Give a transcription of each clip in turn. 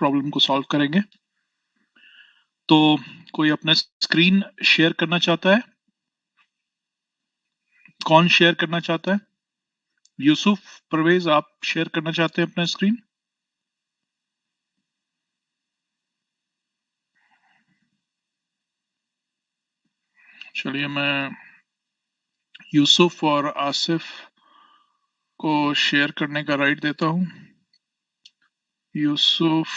Problem को solve करेंगे। तो कोई अपना स्क्रीन शेयर करना चाहता है? कौन शेयर करना चाहता है? यूसुफ, परवेज, आप शेयर करना चाहते हैं अपना स्क्रीन? चलिए, मैं यूसुफ और आसिफ को शेयर करने का राइट देता हूं। यूसुफ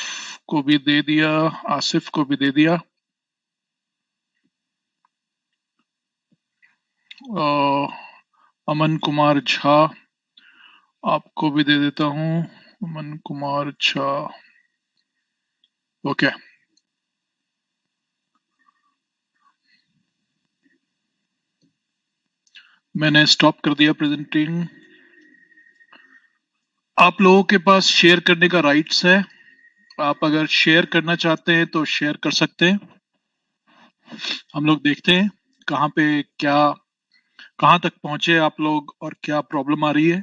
को भी दे दिया, आसिफ को भी दे दिया। अमन कुमार झा, आपको भी दे देता हूं। अमन कुमार झा, ओके। मैंने स्टॉप कर दिया प्रेजेंटिंग। आप लोगों के पास शेयर करने का राइट्स है। आप अगर शेयर करना चाहते हैं तो शेयर कर सकते हैं। हम लोग देखते हैं कहाँ पे क्या, कहाँ तक पहुंचे आप लोग और क्या प्रॉब्लम आ रही है,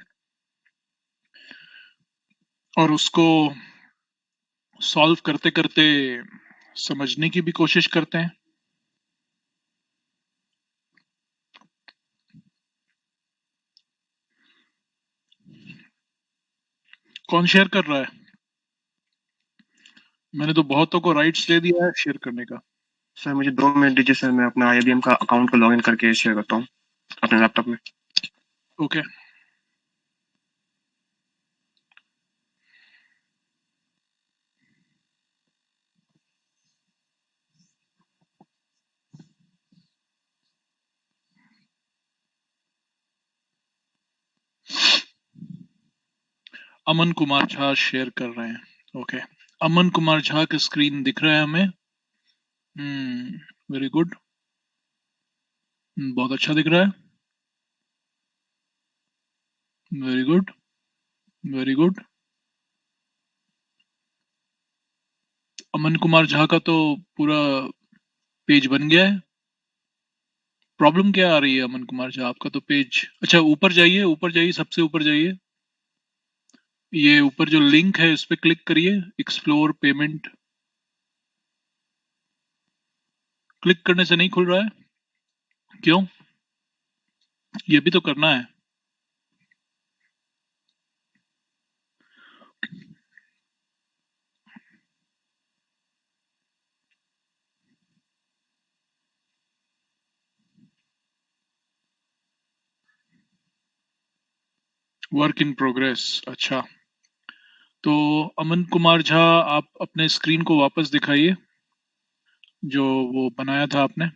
और उसको सॉल्व करते करते समझने की भी कोशिश करते हैं। कौन शेयर कर रहा है? मैंने तो बहुतों को राइट्स दे दिया है शेयर करने का। सर मुझे 2 मिनट दीजिए सर, मैं अपना IBM का अकाउंट को लॉगिन करके शेयर करता हूँ अपने लैपटॉप में। ओके। अमन कुमार झा शेयर कर रहे हैं। ओके, अमन कुमार झा का स्क्रीन दिख रहा है हमें। वेरी गुड, बहुत अच्छा दिख रहा है। Very good, very good. Aman Kumar Jha का तो पूरा पेज बन गया है। प्रॉब्लम क्या आ रही है अमन कुमार झा? आपका तो पेज, अच्छा ऊपर जाइए, ऊपर जाइए, सबसे ऊपर जाइए। ये ऊपर जो लिंक है उस पर क्लिक करिए, एक्सप्लोर पेमेंट। क्लिक करने से नहीं खुल रहा है, क्यों? ये भी तो करना है। वर्क इन प्रोग्रेस, अच्छा। तो अमन कुमार झा, आप अपने स्क्रीन को वापस दिखाइए जो वो बनाया था आपने।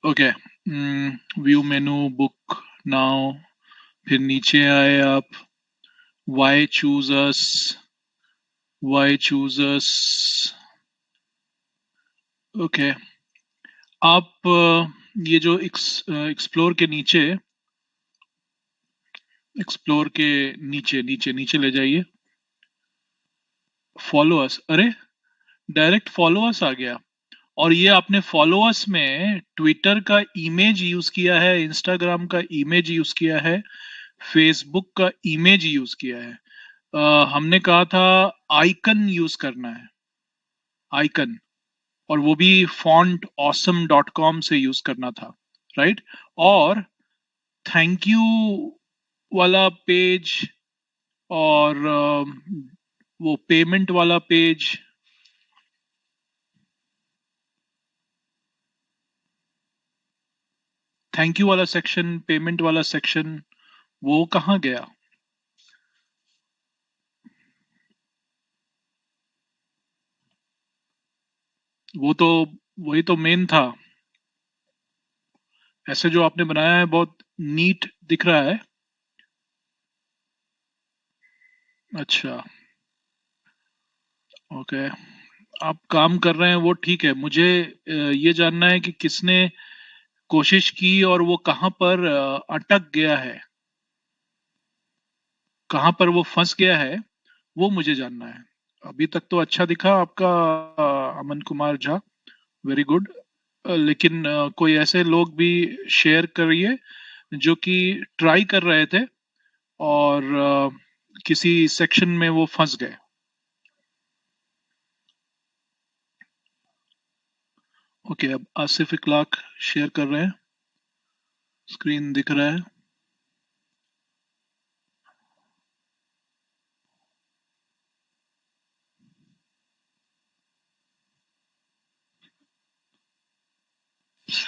ओके, व्यू मेनू, बुक नाउ, फिर नीचे आए आप, वाई चूज अस, वाई चूज अस। ओके, आप ये जो एक्सप्लोर के नीचे, एक्सप्लोर के नीचे नीचे नीचे ले जाइए। फॉलो अस, अरे डायरेक्ट फॉलो अस आ गया। और ये आपने फॉलोअर्स में ट्विटर का इमेज यूज किया है, इंस्टाग्राम का इमेज यूज किया है, फेसबुक का इमेज यूज किया है। हमने कहा था आइकन यूज करना है, आइकन, और वो भी fontawesome.com से यूज करना था, राइट? और थैंक यू वाला पेज, और वो पेमेंट वाला पेज, थैंक यू वाला सेक्शन, पेमेंट वाला सेक्शन, वो कहाँ गया? वो तो, वही तो मेन था। ऐसे जो आपने बनाया है बहुत नीट दिख रहा है। अच्छा, ओके, आप काम कर रहे हैं वो ठीक है। मुझे ये जानना है कि किसने कोशिश की और वो कहाँ पर अटक गया है, कहाँ पर वो फंस गया है, वो मुझे जानना है। अभी तक तो अच्छा दिखा आपका, अमन कुमार झा, वेरी गुड। लेकिन कोई ऐसे लोग भी शेयर करिए जो कि ट्राई कर रहे थे और किसी सेक्शन में वो फंस गए। ओके, अब आसिफ इखलाक शेयर कर रहे हैं, स्क्रीन दिख रहा है।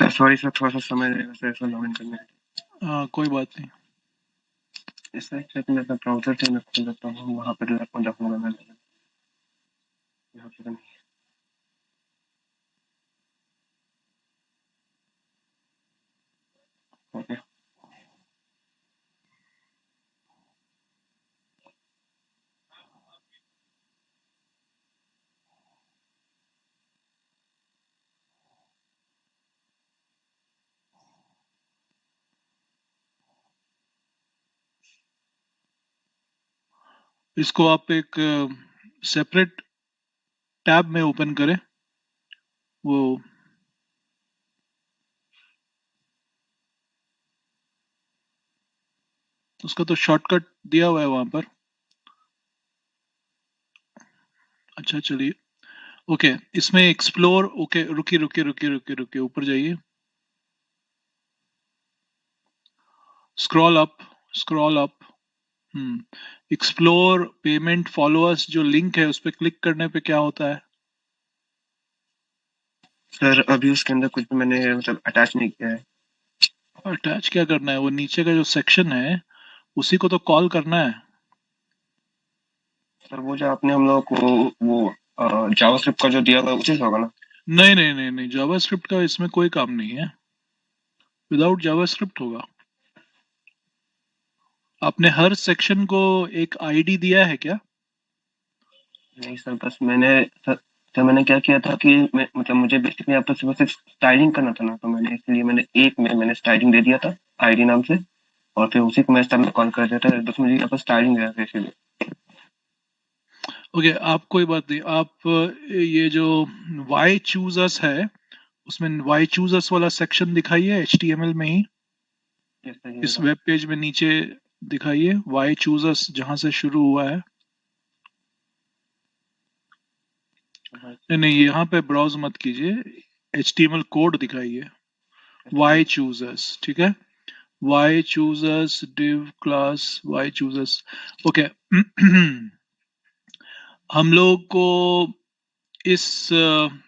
सॉरी सर, थोड़ा सा समय लगेगा सर इसमें लॉगिन करने में। कोई बात नहीं। इससे अच्छा तो मैं अपना ब्राउजर से मैं खोल लेता हूँ, वहाँ पे डायरेक्ट जाऊँगा मैं। यहाँ पे तो नहीं। ओके, इसको आप एक सेपरेट टैब में ओपन करें। वो उसका तो शॉर्टकट दिया हुआ है वहां पर। अच्छा चलिए, ओके, इसमें एक्सप्लोर, ओके, रुकिए रुकिए रुकिए रुकिए रुकिए, ऊपर जाइए, scroll up, scroll up. Explore payment followers जो लिंक है उस पर क्लिक करने पे क्या होता है? सर अभी उसके अंदर कुछ भी मैंने मतलब अटैच नहीं किया है। अटैच क्या करना है? वो नीचे का जो सेक्शन है उसी को तो कॉल करना है। सर वो जो आपने हम लोग को वो जावास्क्रिप्ट का जो दिया हुआ है उसी से होगा ना? नहीं नहीं नहीं नहीं, जावास्क्रिप्ट का इसमें कोई काम नहीं है, विदाउट जावास्क्रिप्ट होगा। आपने हर सेक्शन को एक आईडी दिया है क्या? नहीं सर, बस मैंने सर मैंने क्या किया था कि मतलब मुझे बेसिकली आपको सिर्फ स्टाइलिंग करना था ना, तो मैंने इसलिए मैंने स्टाइलिंग दे दिया था आईडी नाम से, और फिर उसी को मैं स्टाइल में कॉल कर दिया था, बस मुझे यहाँ पर स्टाइलिंग दिया था इसीलिए। ओके, आप कोई बात नहीं, आप ये जो वाई चूज अस है उसमें वाई चूज अस वाला सेक्शन दिखाइए HTML में ही, यस सर, ये इस रहा। वेब पेज में नीचे दिखाइए वाई चूज अस जहां से शुरू हुआ है। नहीं नहीं, यहाँ पे ब्राउज मत कीजिए, HTML कोड दिखाइए, वाई चूज अस, ठीक है? वाई चूज अस div क्लास वाई चूज अस। ओके, हम लोग को इस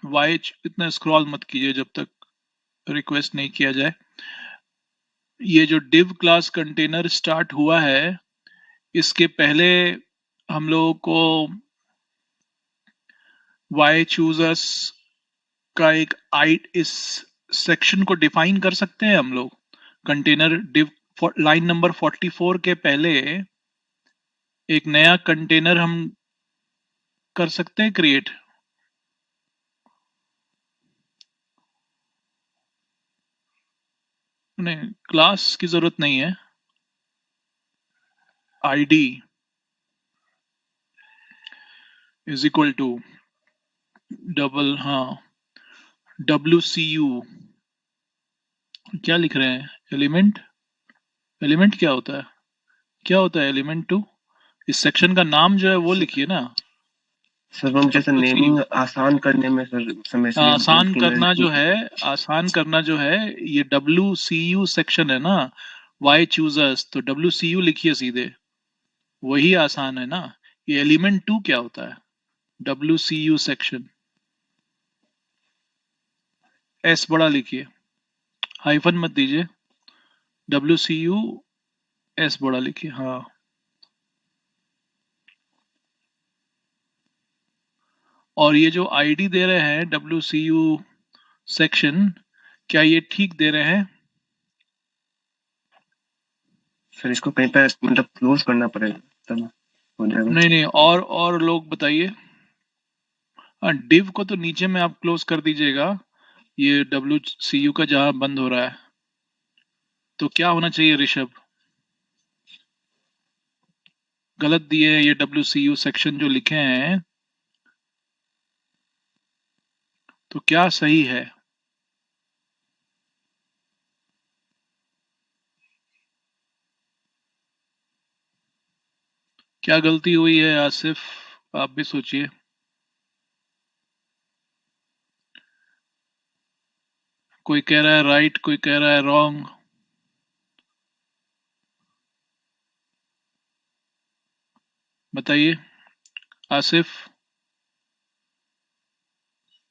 वाई, इतना स्क्रॉल मत कीजिए जब तक रिक्वेस्ट नहीं किया जाए। ये जो div क्लास कंटेनर स्टार्ट हुआ है, इसके पहले हम लोगों को वाई चूजर्स का एक आई इस सेक्शन को डिफाइन कर सकते हैं हम लोग। कंटेनर div लाइन नंबर 44 के पहले एक नया कंटेनर हम कर सकते हैं क्रिएट। नहीं, क्लास की जरूरत नहीं है, ID is equal to double, हाँ, WCU, क्या लिख रहे हैं? एलिमेंट, एलिमेंट क्या होता है? क्या होता है एलिमेंट टू? इस सेक्शन का नाम जो है वो लिखिए ना, सर वो मुझे सर WCU। नेमिंग आसान करने में सर समय से आसान कि मैं करना जो है, आसान करना जो है, ये WCU सेक्शन है ना, वाई चूजर्स, तो WCU लिखिए सीधे, वही आसान है ना। ये एलिमेंट टू क्या होता है? WCU सेक्शन, एस बड़ा लिखिए, हाइफन मत दीजिए, WCU एस बड़ा लिखिए, हाँ। और ये जो आईडी दे रहे हैं WCU सेक्शन, क्या ये ठीक दे रहे हैं? सर इसको कहीं पर मतलब क्लोज करना पड़ेगा तब हो जाएगा। नहीं नहीं, और लोग बताइए। हाँ, डिव को तो नीचे में आप क्लोज कर दीजिएगा, ये WCU का जहां बंद हो रहा है। तो क्या होना चाहिए ऋषभ? गलत दिए हैं ये WCU सेक्शन जो लिखे हैं, तो क्या सही है? क्या गलती हुई है आसिफ, आप भी सोचिए। कोई कह रहा है राइट, कोई कह रहा है रॉन्ग। बताइए आसिफ,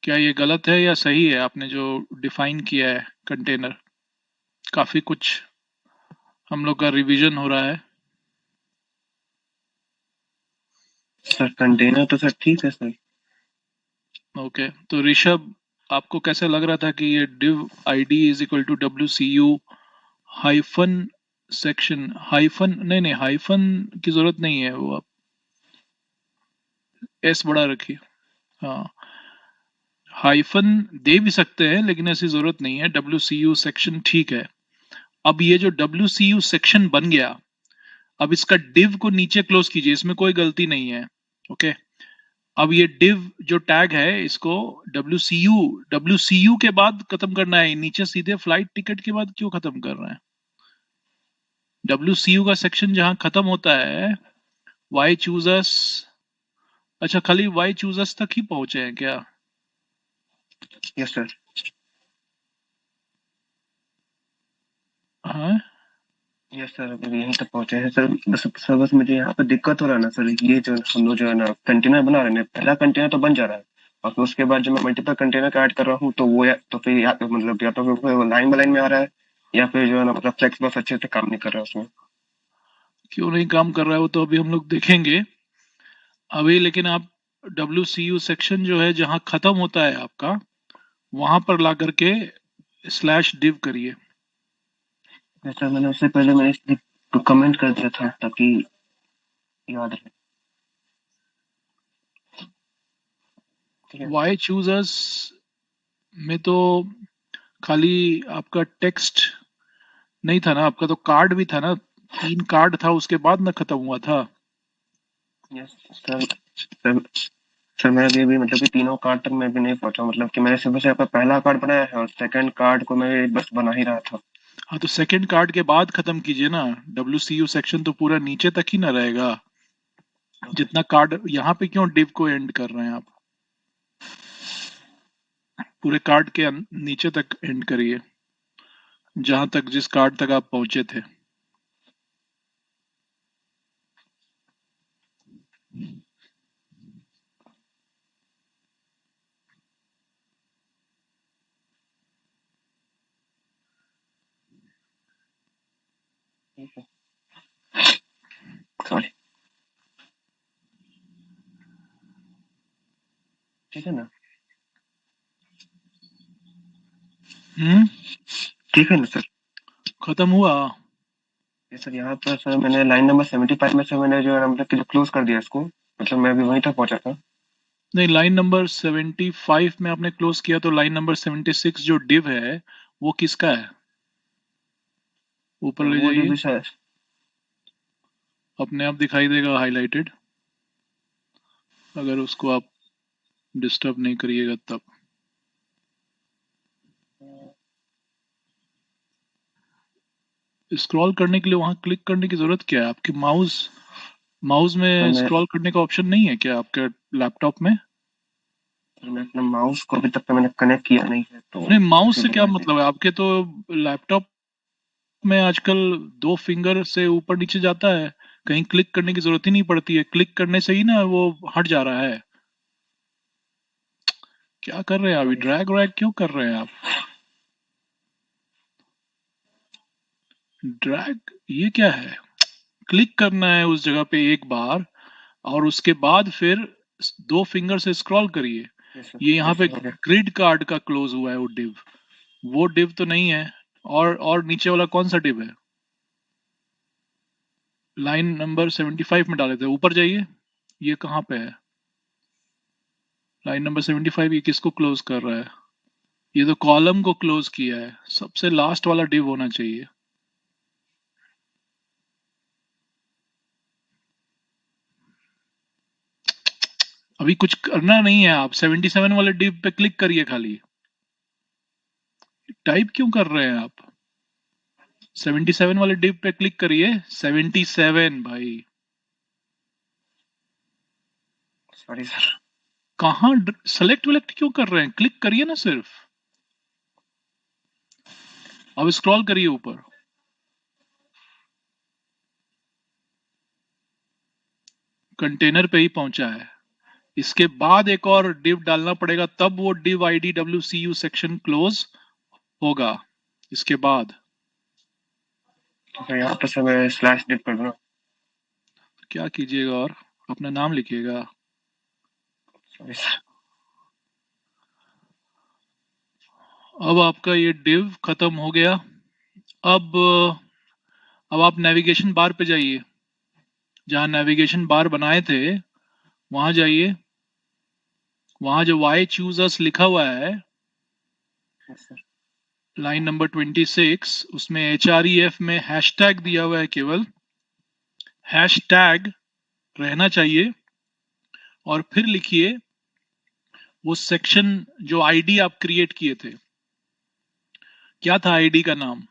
क्या ये गलत है या सही है आपने जो डिफाइन किया है कंटेनर? काफी कुछ हम लोग का रिवीजन हो रहा है। सर कंटेनर तो सर ठीक है सर। ओके, तो ऋषभ, आपको कैसे लग रहा था कि ये div id is equal to WCU hyphen section, hyphen नहीं नहीं, हाइफन की जरूरत नहीं है, वो आप एस बड़ा रखिए। हाँ, हाइफन दे भी सकते हैं लेकिन ऐसी जरूरत नहीं है, WCU सेक्शन ठीक है। अब ये जो WCU सेक्शन बन गया, अब इसका div को नीचे क्लोज कीजिए, इसमें कोई गलती नहीं है। ओके, अब ये div जो टैग है इसको WCU, WCU के बाद खत्म करना है, नीचे सीधे फ्लाइट टिकट के बाद क्यों खत्म कर रहे हैं? WCU का सेक्शन जहां खत्म होता है, वाई चूजस, अच्छा खाली वाई चूजस तक ही पहुंचे हैं क्या? Yes sir. हाँ, यस सर, अभी यहीं तक पहुंचे हैं सर। बस मुझे यहाँ पे दिक्कत हो रहा है ना सर, ये जो हम लोग जो है ना कंटेनर बना रहे हैं, पहला कंटेनर तो बन जा रहा है और फिर उसके बाद जब मैं मल्टीपल कंटेनर का ऐड कर रहा हूँ तो वो तो फिर मतलब या तो फिर वो लाइन बाय लाइन में आ रहा है या फिर जो है ना मतलब फ्लेक्स बस अच्छे से काम नहीं कर रहा है उसमें। क्यों नहीं काम कर रहा है वो तो अभी हम लोग देखेंगे। अभी लेकिन आप WCU सेक्शन जो है जहां खत्म होता है आपका, वहां पर ला करके स्लैश div करिए। सर मैंने उससे पहले मैंने इसलिए कमेंट कर दिया था ताकि याद रहे। ठीक है। वाई चूजर्स में तो खाली आपका टेक्स्ट नहीं था ना, आपका तो कार्ड भी था ना, 3 कार्ड था उसके बाद ना खत्म हुआ था। Yes sir. सर मैं अभी मतलब कि तीनों कार्ड तक मैं भी नहीं पहुंचा, मतलब कि मैंने सिर्फ सिर्फ अपना पहला कार्ड बनाया है और सेकंड कार्ड को मैं बस बना ही रहा था। हाँ, तो सेकंड कार्ड के बाद खत्म कीजिए ना, WCU सेक्शन तो पूरा नीचे तक ही ना रहेगा। ओके जितना कार्ड यहाँ पे क्यों div को एंड कर रहे हैं आप? पूरे कार्ड के नीचे तक एंड करिए, जहां तक जिस कार्ड तक आप पहुंचे थे। ठीक है। सॉरी। ठीक है ना। हम्म, ठीक है ना सर। खत्म हुआ। ये सर यहाँ पर सर मैंने लाइन नंबर 75 में से मैंने जो है मतलब कि जो क्लोज कर दिया इसको, मतलब मैं अभी वहीं तक पहुंचा था। नहीं, लाइन नंबर 75 में आपने क्लोज किया तो लाइन नंबर 76 जो div है वो किसका है? ऊपर ले वो जो जाइए, भी शायद। अपने आप दिखाई देगा हाईलाइटेड, अगर उसको आप डिस्टर्ब नहीं करिएगा तब। स्क्रॉल करने के लिए वहां क्लिक करने की जरूरत क्या है? आपके माउस माउस सर में मैं स्क्रॉल करने का ऑप्शन नहीं है क्या आपके लैपटॉप में? सर मैं अपना माउस को अभी तक तो मैंने कनेक्ट किया नहीं है तो नहीं, माउस से इसीलिए क्या मैंने। मतलब है आपके? तो लैपटॉप में आजकल 2 फिंगर से ऊपर नीचे जाता है, कहीं क्लिक करने की जरूरत ही नहीं पड़ती है, क्लिक करने से ही ना वो हट जा रहा है। क्या कर रहे हैं अभी? सॉरी। ड्रैग व्रैग क्यों कर रहे हैं आप? ड्रैग ये क्या है? क्लिक करना है उस जगह पे एक बार, और उसके बाद फिर 2 फिंगर से स्क्रॉल करिए। Yes sir. ये यहाँ यस पे सर, हो गया। ग्रिड कार्ड का क्लोज हुआ है वो div, वो div तो नहीं है। और नीचे वाला कौन सा div है? लाइन नंबर 75 में डाले थे, ऊपर जाइए। ये कहाँ पे है? लाइन नंबर 75, ये किसको क्लोज कर रहा है? ये तो कॉलम को क्लोज किया है, सबसे लास्ट वाला div होना चाहिए। अभी कुछ करना नहीं है, आप 77 वाले div पे क्लिक करिए खाली। टाइप क्यों कर रहे हैं आप? 77 वाले div पे क्लिक करिए, 77 भाई। Sorry sir. कहाँ सेलेक्ट वेलेक्ट क्यों कर रहे हैं? क्लिक करिए ना सिर्फ। अब स्क्रॉल करिए ऊपर। कंटेनर पे ही पहुंचा है। इसके बाद एक और div डालना पड़ेगा, तब वो div id wcu section close होगा। इसके बाद तो सर यहाँ पे सर मैं स्लैश डिप कर दूँ ना? क्या कीजिएगा? और अपना नाम लिखिएगा। Sorry sir. अब आपका ये div खत्म हो गया। अब अब आप नेविगेशन बार पे जाइए। जहां नेविगेशन बार बनाए थे वहां जाइए। वहां जो वाई चूज अस लिखा हुआ है, यस सर। लाइन नंबर 26, उसमें HREF में हैशटैग दिया हुआ है, केवल हैशटैग रहना चाहिए। और फिर लिखिए वो सेक्शन जो आईडी आप क्रिएट किए थे। क्या था आईडी का नाम?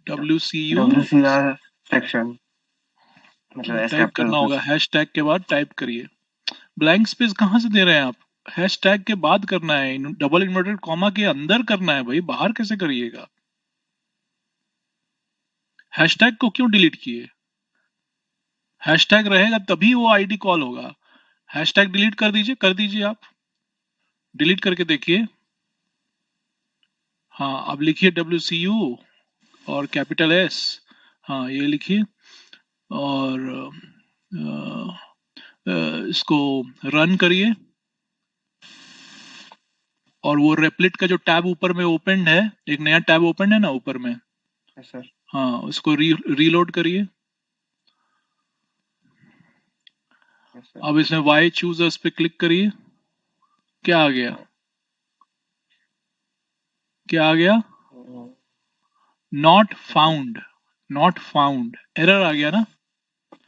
WCU। WCR सेक्शन, मतलब एस टाइप कैपिटल करना में। होगा, हैशटैग के बाद टाइप करिए। ब्लैंक स्पेस कहाँ से दे रहे हैं आप? हैशटैग के बाद करना है, डबल इन्वर्टेड कॉमा के अंदर करना है भाई, बाहर कैसे करिएगा? हैशटैग को क्यों डिलीट किए? हैशटैग रहेगा तभी वो आईडी कॉल होगा। हैशटैग डिलीट कर दीजिए आप। डिलीट करके देखिए। हाँ, अब लिखिए WCU और कैपिटल S। हाँ, ये लिखिए। और इसको रन करिए। और वो रेपलिट का जो टैब ऊपर में ओपन है, एक नया टैब ओपन है ना ऊपर में, यस सर। हाँ, उसको रीलोड करिए। Yes sir. अब इसमें वाई चूजर्स पे क्लिक करिए। क्या आ गया? क्या आ गया? Not found. Not found error आ गया ना?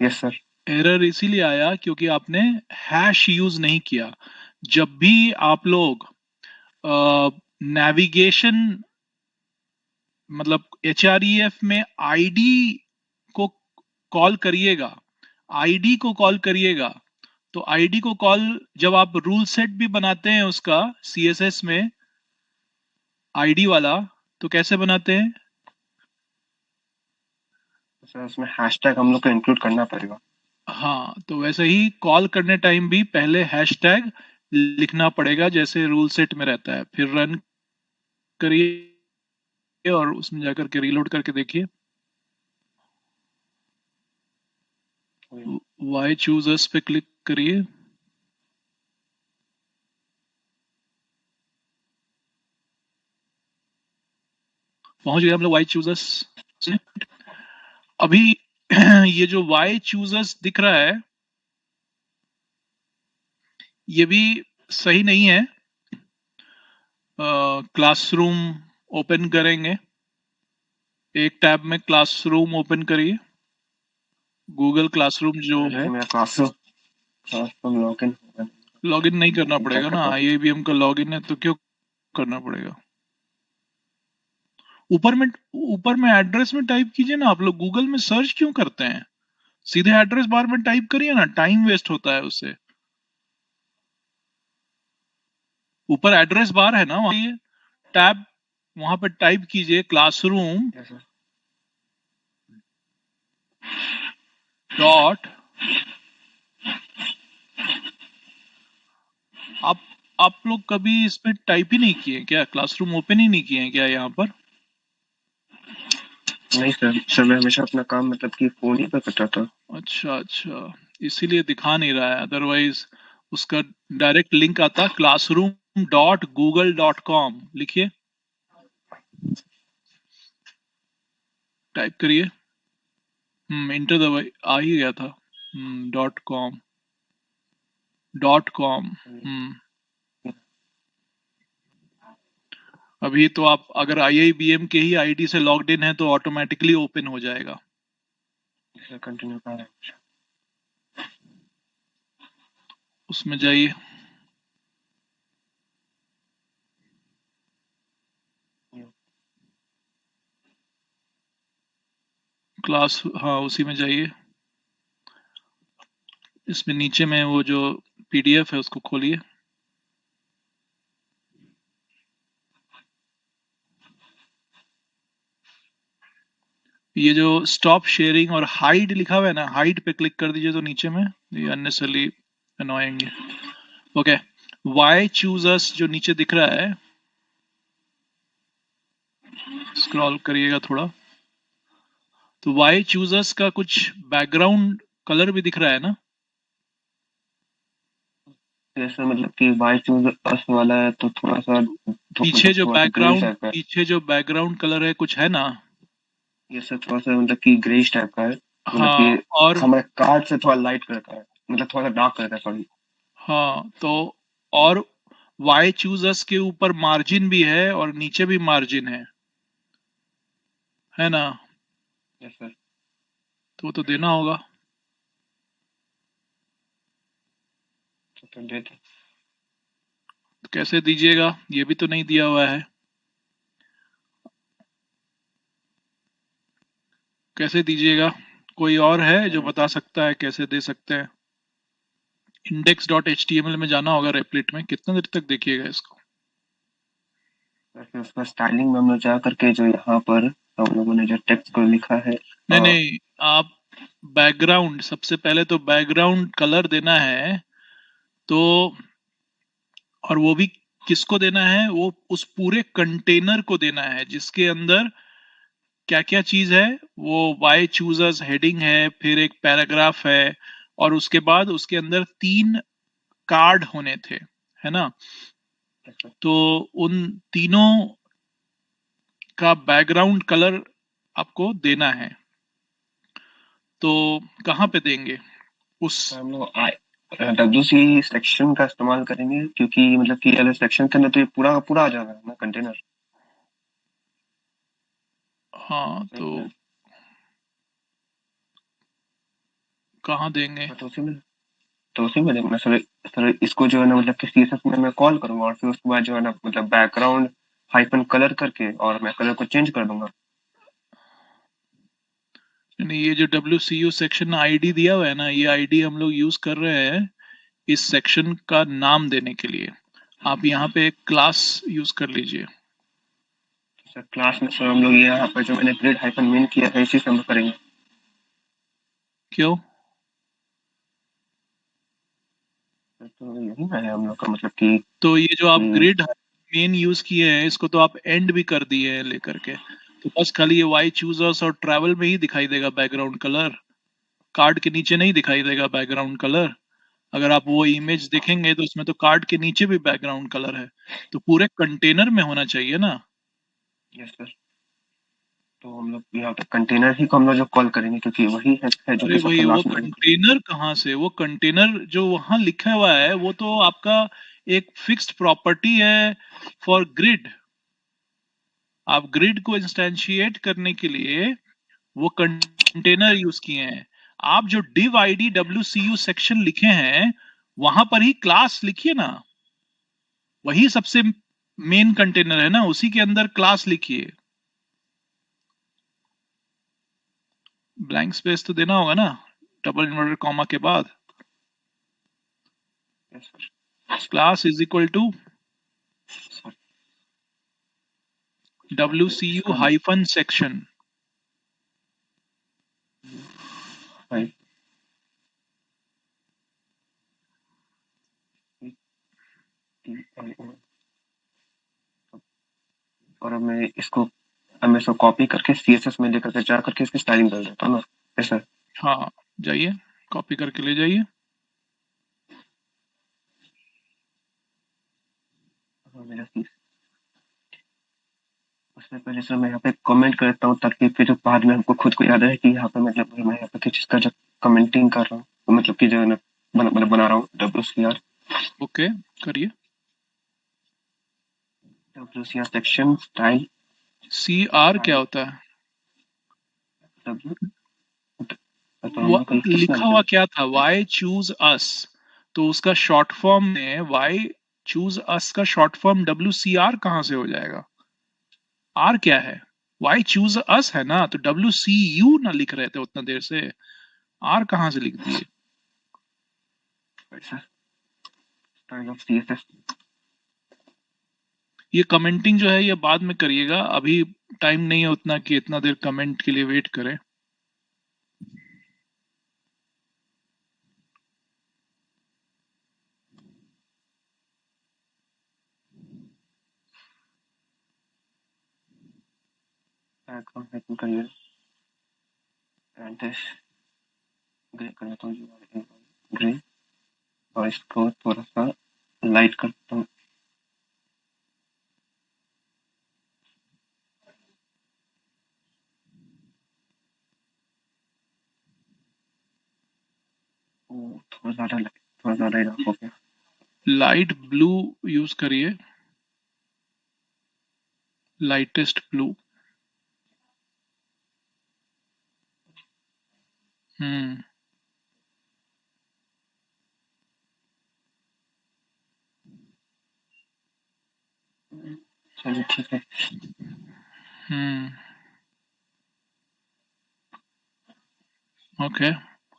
Yes sir. एरर इसीलिए आया क्योंकि आपने हैश यूज नहीं किया। जब भी आप लोग नेविगेशन, मतलब HREF में आईडी को कॉल करिएगा, आईडी को कॉल करिएगा, तो आईडी को कॉल जब आप रूल सेट भी बनाते हैं उसका CSS में आईडी वाला, तो कैसे बनाते हैं? सर उसमें हैशटैग हम लोग को इंक्लूड करना पड़ेगा। हाँ, तो वैसे ही कॉल करने टाइम भी पहले हैशटैग लिखना पड़ेगा, जैसे रूल सेट में रहता है। फिर रन करिए और उसमें जाकर के रीलोड करके देखिए। वाई चूजर्स पे क्लिक करिए। पहुंच गए हम लोग वाई चूजर्स से। अभी ये जो वाई चूजर्स दिख रहा है, ये भी सही नहीं है। क्लासरूम ओपन करेंगे, एक टैब में क्लासरूम ओपन करिए। गूगल क्लासरूम जो है। मेरा क्लासरूम लॉगिन होगा। लॉगिन नहीं करना क्या पड़ेगा ना, करता हूँ? IIBM का लॉगिन है तो क्यों करना पड़ेगा? ऊपर में एड्रेस में टाइप कीजिए ना। आप लोग गूगल में सर्च क्यों करते हैं? सीधे एड्रेस बार में टाइप करिए ना, टाइम वेस्ट होता है उससे। ऊपर एड्रेस बार है ना, वहां टैब, वहां पर टाइप कीजिए क्लासरूम यस सर। डॉट। आप आप लोग कभी इस पे टाइप ही नहीं किए क्या? क्लासरूम ओपन ही नहीं किए हैं क्या यहाँ पर? नहीं सर, मैं हमेशा अपना काम मतलब कि फोन ही पे करता था। अच्छा अच्छा, इसीलिए दिखा नहीं रहा है, अदरवाइज उसका डायरेक्ट लिंक आता classroom.google.com। लिखिए, टाइप करिए। इंटर दबाई, आ ही गया था। .com। .com। अभी तो आप अगर IIBM के ही आईडी से लॉग्ड इन है तो ऑटोमेटिकली ओपन हो जाएगा। सर कंटिन्यू कर रहे हैं। उसमें जाइए। क्लास, हाँ, उसी में जाइए। इसमें नीचे में वो जो पीडीएफ है उसको खोलिए। ये जो स्टॉप शेयरिंग और हाइड लिखा हुआ है ना, हाइड पे क्लिक कर दीजिए तो नीचे में ये अननेसेसरली अनोइंग है। ओके, वाई चूज अस जो नीचे दिख रहा है, स्क्रॉल करिएगा थोड़ा, तो वाई चूज अस का कुछ बैकग्राउंड कलर भी दिख रहा है ना। जैसे मतलब कि वाई चूज अस वाला है तो थोड़ा सा पीछे मतलब जो थोड़ा सा ग्रेइश बैकग्राउंड टाइप का है। पीछे जो बैकग्राउंड कलर है कुछ है ना। ये सब थोड़ा सा मतलब कि ग्रेइश टाइप का है, मतलब हाँ, कि और हमारे कार्ड से थोड़ा लाइट कलर का है, मतलब थोड़ा सा डार्क कलर का, सॉरी। हाँ तो और वाई चूज अस के ऊपर मार्जिन भी है और नीचे भी मार्जिन है ना। Yes sir. तो वो तो देना होगा। तो डेट। तो कैसे दीजिएगा, ये भी तो नहीं दिया हुआ है। कैसे दीजिएगा, कोई और है जो बता सकता है कैसे दे सकते हैं। index.html में जाना होगा रेपलेट में, कितना देर तक देखिएगा इसको। फिर उसका स्टाइलिंग में हम लोग जा करके जो यहाँ पर हम लोगों ने जो टेक्स्ट को लिखा है। नहीं नहीं, आप बैकग्राउंड, सबसे पहले तो बैकग्राउंड कलर देना है। तो और वो भी किसको देना है, वो उस पूरे कंटेनर को देना है जिसके अंदर क्या क्या चीज है। वो वाई चूजर्स हेडिंग है, फिर एक पैराग्राफ है, और उसके बाद उसके अंदर 3 कार्ड होने थे, है ना। तो उन तीनों का बैकग्राउंड कलर आपको देना है। तो कहाँ पे देंगे उस। हम लोग WC सेक्शन का इस्तेमाल करेंगे, क्योंकि मतलब कि अलग सेक्शन के अंदर तो ये पूरा का पूरा आ जाएगा ना कंटेनर। हाँ तो कहाँ देंगे। तो उसी में मैं सर इसको जो है ना मतलब कि CSS में मैं कॉल करूंगा, और फिर उसके बाद जो है ना मतलब बैकग्राउंड हाइफन कलर करके और मैं कलर को चेंज कर दूंगा। नहीं, ये जो WCU सेक्शन आईडी दिया हुआ है ना, ये आईडी हम लोग यूज कर रहे हैं इस सेक्शन का नाम देने के लिए। आप यहाँ पे एक क्लास यूज कर लीजिए। सर क्लास में सर हम लोग ये यहाँ पर जो मैंने ग्रेड हाइफन मेन किया है इसी से हम लोग करेंगे। क्यों। तो यही ना है हम लोग का मतलब कि तो ये जो आप ग्रिड मेन यूज किए हैं, इसको तो आप एंड भी कर दिए हैं लेकर के। तो बस खाली ये वाई चूजर्स और ट्रैवल में ही दिखाई देगा बैकग्राउंड कलर, कार्ड के नीचे नहीं दिखाई देगा बैकग्राउंड कलर। अगर आप वो इमेज देखेंगे तो उसमें तो कार्ड के नीचे भी बैकग्राउंड कलर है, तो पूरे कंटेनर में होना चाहिए ना। Yes sir. तो हम लोग यहाँ पे कंटेनर ही को हम लोग जो कॉल करेंगे, क्योंकि वही है जो अरे कि भाई, सबसे वो लास्ट में। कंटेनर कहाँ से, वो कंटेनर जो वहां लिखा हुआ है वो तो आपका एक फिक्स्ड प्रॉपर्टी है फॉर ग्रिड। आप ग्रिड को इंस्टेंशिएट करने के लिए वो कंटेनर यूज किए हैं। आप जो div id WCU सेक्शन लिखे हैं, वहां पर ही क्लास लिखिए ना। वही सबसे मेन कंटेनर है ना, उसी के अंदर क्लास लिखिए। ब्लैंक स्पेस तो देना होगा ना डबल इन्वर्टेड कॉमा के बाद। Yes class is equal to sir. WCU hyphen section. और अब मैं इसको कॉपी करके CSS में लेकर के जा करके इसकी स्टाइलिंग कर देता हूँ ना। Yes sir. हाँ, जाइए कॉपी करके ले जाइए। हाँ, मेरा CSS उससे पहले सर मैं यहाँ पे कमेंट करता हूँ, ताकि फिर बाद में हमको खुद को याद रहे कि यहाँ पे मतलब मैं यहाँ पे किस चीज का जो कमेंटिंग कर रहा हूँ, तो मतलब कि जो है ना बना रहा हूँ WCR। ओके, करिए। WCR section style. CR क्या होता है। W तो हम लोग का किस नाम लिखा से। हुआ क्या था, वाई चूज अस। तो उसका शॉर्ट फॉर्म में वाई चूज अस का शॉर्ट फॉर्म WCR कहां से हो जाएगा। आर क्या है, वाई चूज अस है ना, तो WCU ना लिख रहे थे उतना देर से, आर कहां से लिख दिए। Sir style of CSS. ये कमेंटिंग जो है ये बाद में करिएगा, अभी टाइम नहीं है उतना कि इतना देर कमेंट के लिए वेट करें। बैकग्राउंड सेटिंग करिए एंड दिस ग्रे कर देता हूँ, ग्रे, और इसको थोड़ा सा लाइट करता हूँ। थोड़ा ज्यादा लाइट, थोड़ा ज्यादा ही हो गया। लाइट ब्लू यूज करिए, लाइटेस्ट ब्लू। हम्म चलिए ठीक है। हम्म ओके।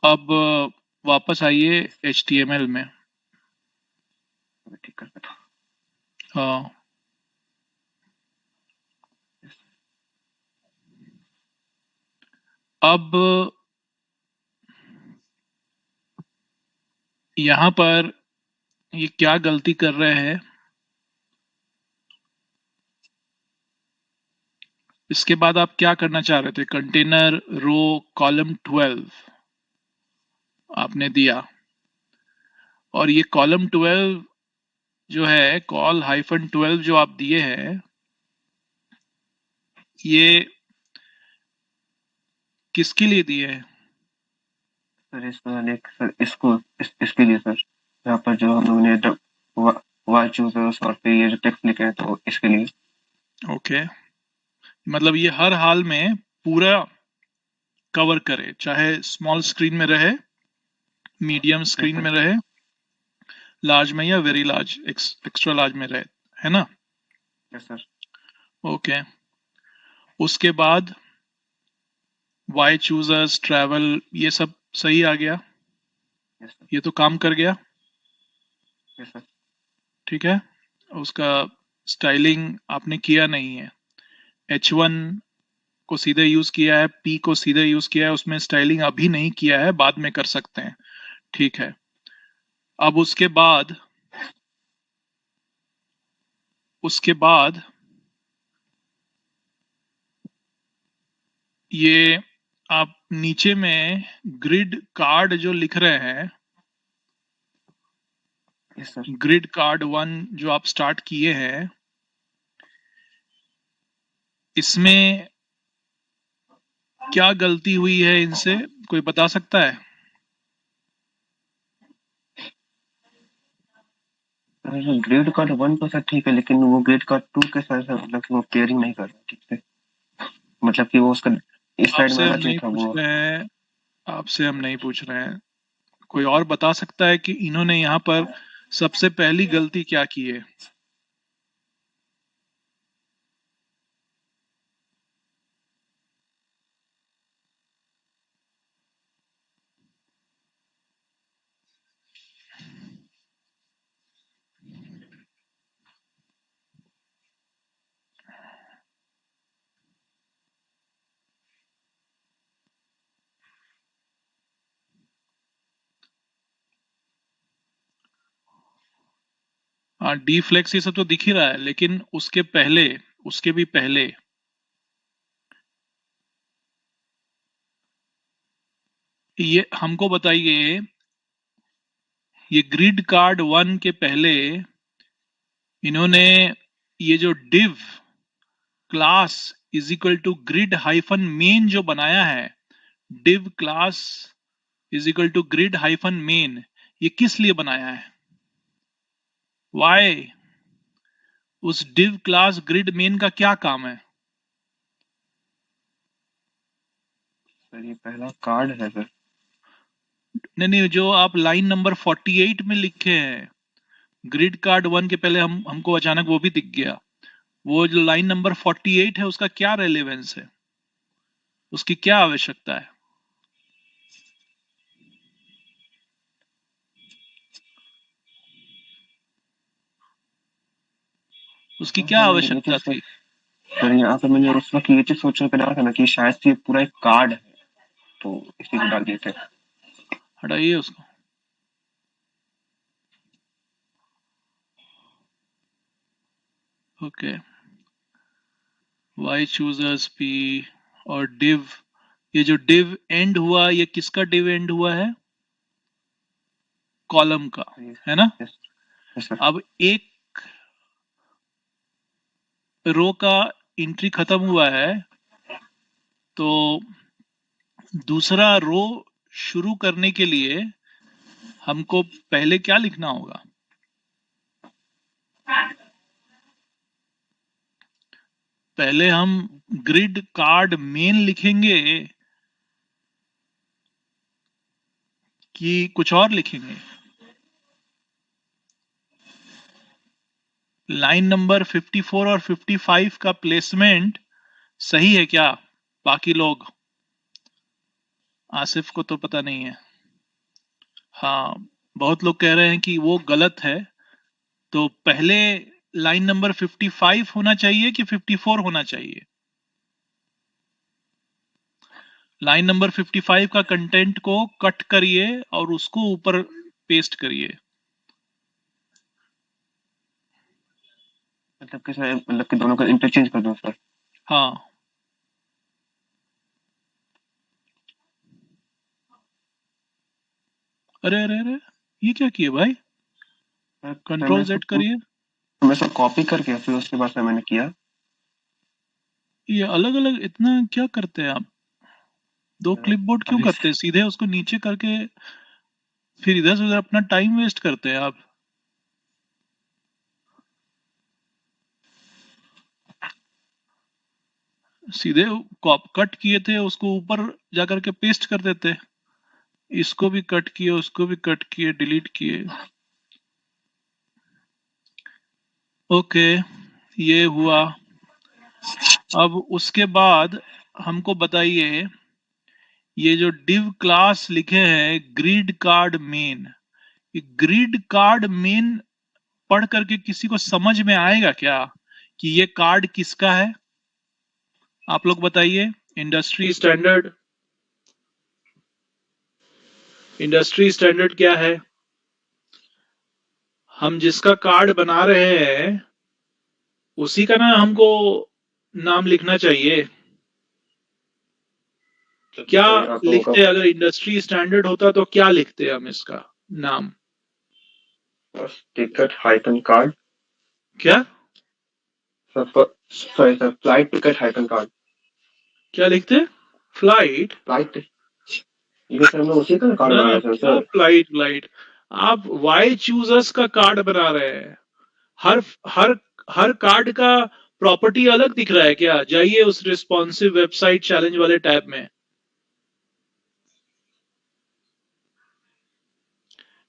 अब वापस आइए HTML में। मैं ठीक कर देता हाँ, अब यहाँ पर ये क्या गलती कर रहे हैं, इसके बाद आप क्या करना चाह रहे थे? कंटेनर रो कॉलम 12 आपने दिया, और ये कॉलम 12 जो है, कॉल हाइफन 12 जो आप दिए हैं, ये किसके लिए दिए हैं? सर। सर इसके लिए सर, यहाँ पर जो हम लोगों ने वाई चूजर्स और फिर ये जो टेक्स्ट लिखे हैं, तो इसके लिए। ओके, मतलब ये हर हाल में पूरा कवर करे, चाहे स्मॉल स्क्रीन में रहे, मीडियम यस स्क्रीन सर। में रहे, लार्ज में या वेरी लार्ज, एक्स्ट्रा लार्ज में रहे, है ना? Yes sir. ओके, उसके बाद वाई चूजर्स, ट्रैवल, ये सब सही आ गया, यस सर। ये तो काम कर गया। Yes sir. ठीक है, उसका स्टाइलिंग आपने किया नहीं है। H1 को सीधे यूज किया है, P को सीधे यूज किया है, उसमें स्टाइलिंग अभी नहीं किया है, बाद में कर सकते हैं। ठीक है, अब उसके बाद ये आप नीचे में ग्रिड कार्ड जो लिख रहे हैं, यस सर। ग्रिड कार्ड 1 जो आप स्टार्ट किए हैं, इसमें क्या गलती हुई है इनसे, कोई बता सकता है? ग्रेड कार्ड 1 तो सर ठीक है, लेकिन वो ग्रेड कार्ड 2 के साथ सर, मतलब कि वो पेयरिंग नहीं कर रहा ठीक से। मतलब कि वो उसका इस साइड में आपसे आना हम चाहिए नहीं था पूछ वो। रहे हैं, आपसे हम नहीं पूछ रहे हैं, कोई और बता सकता है कि इन्होंने यहाँ पर सबसे पहली गलती क्या की है? हाँ, डी फ्लेक्स ये सब तो दिख ही रहा है, लेकिन उसके भी पहले ये हमको बताइए, ये ग्रिड कार्ड 1 के पहले इन्होंने ये जो div class is equal to grid hyphen main जो बनाया है, div class is equal to grid hyphen main, ये किस लिए बनाया है? वाई? उस div क्लास ग्रिड मेन का क्या काम है? सर ये पहला कार्ड है सर। नहीं नहीं, जो आप लाइन नंबर 48 में लिखे हैं, ग्रिड कार्ड 1 के पहले हमको अचानक वो भी दिख गया, वो जो लाइन नंबर 48 है उसका क्या रेलेवेंस है, उसकी क्या आवश्यकता है? उसकी हाँ क्या सर, मैंने ये आवश्यकता चीज थी? सर यहाँ पे मैंने उस वक्त ये चीज सोच कर डाला था ना कि शायद से ये पूरा एक कार्ड है, तो इसलिए डाल दिए थे। हटाइए उसको। ओके, वाई चूजर्स पी और डिव, ये जो डिव एंड हुआ, ये किसका डिव एंड हुआ है? कॉलम का, है ना? Yes sir. अब एक रो का एंट्री खत्म हुआ है, तो दूसरा रो शुरू करने के लिए हमको पहले क्या लिखना होगा? पहले हम ग्रिड कार्ड मेन लिखेंगे कि कुछ और लिखेंगे? लाइन नंबर 54 और 55 का प्लेसमेंट सही है क्या? बाकी लोग, आसिफ को तो पता नहीं है। हाँ, बहुत लोग कह रहे हैं कि वो गलत है। तो पहले लाइन नंबर 55 होना चाहिए कि 54 होना चाहिए? लाइन नंबर 55 का कंटेंट को कट करिए और उसको ऊपर पेस्ट करिए। मतलब कि सर, मतलब कि दोनों का इंटरचेंज कर दूं सर? हाँ, अरे अरे अरे, ये क्या किए भाई? सर कंट्रोल जेड करिए। मैं सब कॉपी करके फिर उसके बाद सर मैंने किया। ये अलग अलग इतना क्या करते हैं आप? दो क्लिपबोर्ड क्यों अभी करते हैं? सीधे उसको नीचे करके फिर इधर से उधर अपना टाइम वेस्ट करते हैं आप। सीधे कट किए थे, उसको ऊपर जाकर के पेस्ट कर देते। इसको भी कट किए, उसको भी कट किए, डिलीट किए। ओके, ये हुआ। अब उसके बाद हमको बताइए, ये जो div क्लास लिखे हैं ग्रिड कार्ड मेन, ये ग्रिड कार्ड मेन पढ़ करके किसी को समझ में आएगा क्या कि ये कार्ड किसका है? आप लोग बताइए। इंडस्ट्री स्टैंडर्ड, इंडस्ट्री स्टैंडर्ड क्या है? हम जिसका कार्ड बना रहे हैं उसी का ना हमको नाम लिखना चाहिए। क्या आप लोगों लिखते? अगर इंडस्ट्री स्टैंडर्ड होता तो क्या लिखते हम इसका नाम? का टिकट हाइफन कार्ड। क्या? Sorry sir, flight ticket hyphen card. क्या लिखते? फ्लाइट? फ्लाइट, ये सर मैं उसी का कार्ड ना बना ना, रहा था क्या सर। Flight flight? आप वाई चूजर्स का कार्ड बना रहे हैं। हर हर हर कार्ड का प्रॉपर्टी अलग दिख रहा है क्या? जाइए उस रिस्पॉन्सिव वेबसाइट चैलेंज वाले टैब में।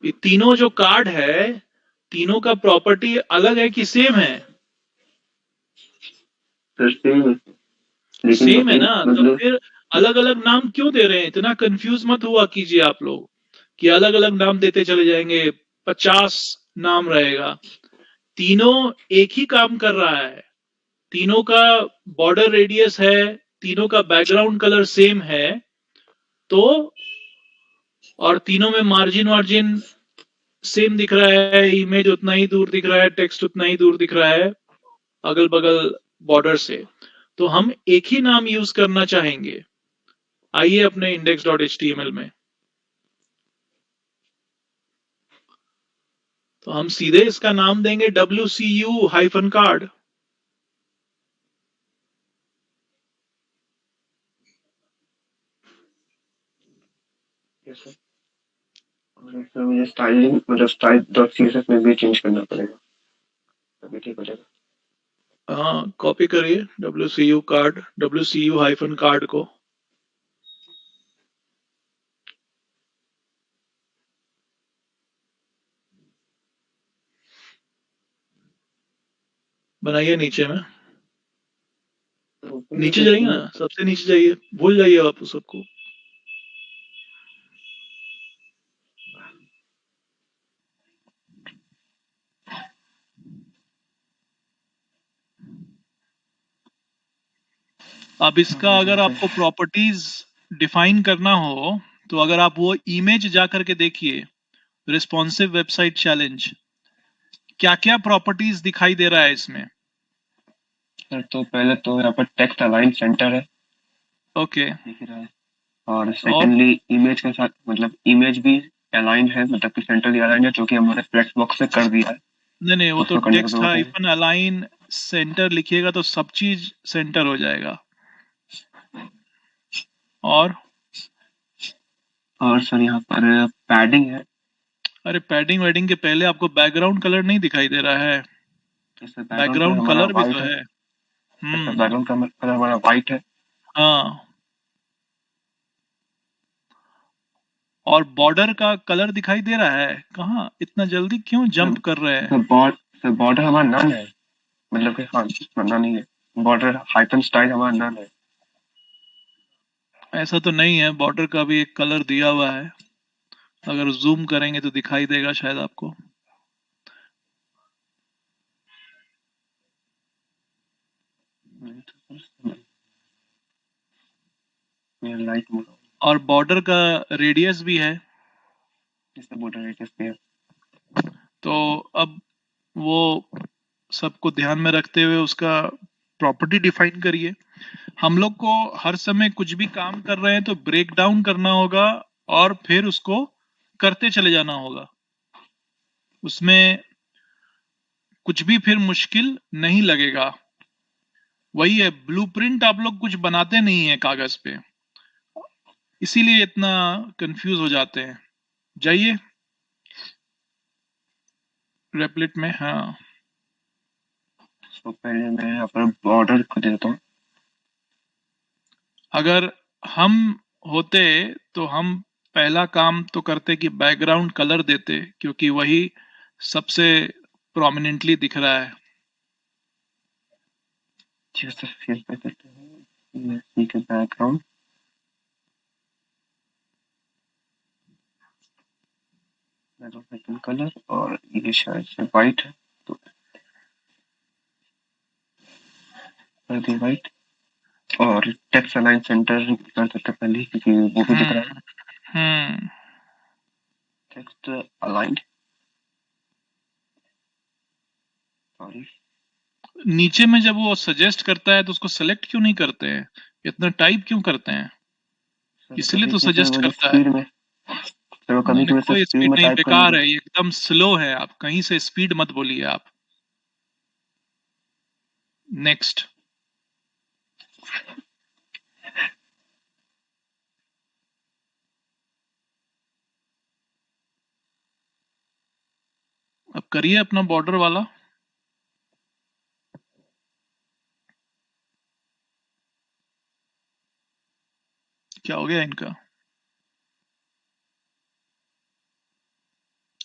ये तीनों जो कार्ड है, तीनों का प्रॉपर्टी अलग है कि सेम है? सर सेम, लेकिन सेम है एक ना, तो मतलब फिर अलग अलग नाम क्यों दे रहे हैं? इतना कंफ्यूज मत हुआ कीजिए आप लोग कि अलग अलग नाम देते चले जाएंगे, 50 नाम रहेगा। तीनों एक ही काम कर रहा है, तीनों का बॉर्डर रेडियस है, तीनों का बैकग्राउंड कलर सेम है, तो और तीनों में मार्जिन वार्जिन सेम दिख रहा है, इमेज उतना ही दूर दिख रहा है, टेक्स्ट उतना ही दूर दिख रहा है अगल बगल बॉर्डर से, तो हम एक ही नाम यूज करना चाहेंगे। आइए अपने index.html में, तो हम सीधे इसका नाम देंगे WCU हाइफन कार्ड। सर मुझे स्टाइलिंग मतलब स्टाइल डॉट सीएसएस में भी चेंज करना पड़ेगा, तभी ठीक हो जाएगा। हाँ, कॉपी करिए WCU card, WCU hyphen card को। बनाइए नीचे में, नीचे जाइए ना, सबसे नीचे जाइए, भूल जाइए आप उस सबको। अब इसका अगर आपको प्रॉपर्टीज डिफाइन करना हो तो अगर आप वो इमेज जा करके देखिए, रिस्पॉन्सिव वेबसाइट चैलेंज, क्या क्या प्रॉपर्टीज दिखाई दे रहा है इसमें। सर तो पहले तो यहाँ पर टेक्स्ट अलाइन सेंटर है, ओके। दिख रहा है। और और सेकेंडली इमेज के साथ मतलब इमेज भी अलाइन है, मतलब कि सेंट्रली अलाइन है, जो कि हमने फ्लेक्स बॉक्स से कर दिया है, नहीं नहीं, वो तो उसको करने की टेक्स्ट जरूरत नहीं है। हाइफन अलाइन सेंटर लिखिएगा तो सब चीज सेंटर हो जाएगा। और और सर यहाँ पर पैडिंग है। अरे पैडिंग वेडिंग के पहले आपको बैकग्राउंड कलर नहीं दिखाई दे रहा है? इससे बैकग्राउंड कलर बैकग्राउंड हमारा कलर भी तो व्हाइट है। है। इससे हम्म। बैकग्राउंड कलर हमारा व्हाइट है। हाँ। और बॉर्डर का कलर दिखाई दे रहा है? कहाँ, इतना जल्दी क्यों सर जंप कर रहे हैं? सर बॉर्डर हमारा नन है, मतलब कि हाँ नन नहीं है, बॉर्डर हाइफन स्टाइल हमारा नन है। ऐसा तो नहीं है, बॉर्डर का भी एक कलर दिया हुआ है, अगर जूम करेंगे तो दिखाई देगा शायद आपको। लाइट मोड, और बॉर्डर का रेडियस भी है। इससे बॉर्डर रेडियस पे है। तो अब वो सबको ध्यान में रखते हुए उसका प्रॉपर्टी डिफाइन करिए। हम लोग को हर समय कुछ भी काम कर रहे हैं तो ब्रेक डाउन करना होगा और फिर उसको करते चले जाना होगा। उसमें कुछ भी फिर मुश्किल नहीं लगेगा। वही है, ब्लूप्रिंट आप लोग कुछ बनाते नहीं है कागज पे, इसीलिए इतना कंफ्यूज हो जाते हैं। जाइए रेपलेट में। हाँ। तो पहले मैं यहाँ पर बॉर्डर को दे देता हूँ। अगर हम होते तो हम पहला काम तो करते कि बैकग्राउंड कलर देते, क्योंकि वही सबसे प्रोमिनेंटली दिख रहा है। ठीक है सर, फिर पे करते हैं ये के बैकग्राउंड, बैकग्राउंड कलर, और ये शायद से व्हाइट है, तो कर दिया व्हाइट। और टेक्स्ट अलाइन सेंटर कर सकते हैं पहले ही, क्योंकि वो भी दिख रहा है। हम्म। हम्म। टेक्स्ट अलाइन, सॉरी नीचे में जब वो सजेस्ट करता है तो उसको सेलेक्ट क्यों नहीं करते हैं? इतना टाइप क्यों करते हैं? सर, इसलिए कभी तो कभी सजेस्ट मुझे करता है। स्पीड में, सर नहीं कभी नहीं, कभी सर कोई स्पीड स्पीड में नहीं, टाइप करने बेकार की। है ये, एकदम स्लो है। आप कहीं से स्पीड मत बोलिए आप। नेक्स्ट। अब करिए अपना बॉर्डर वाला। क्या हो गया इनका?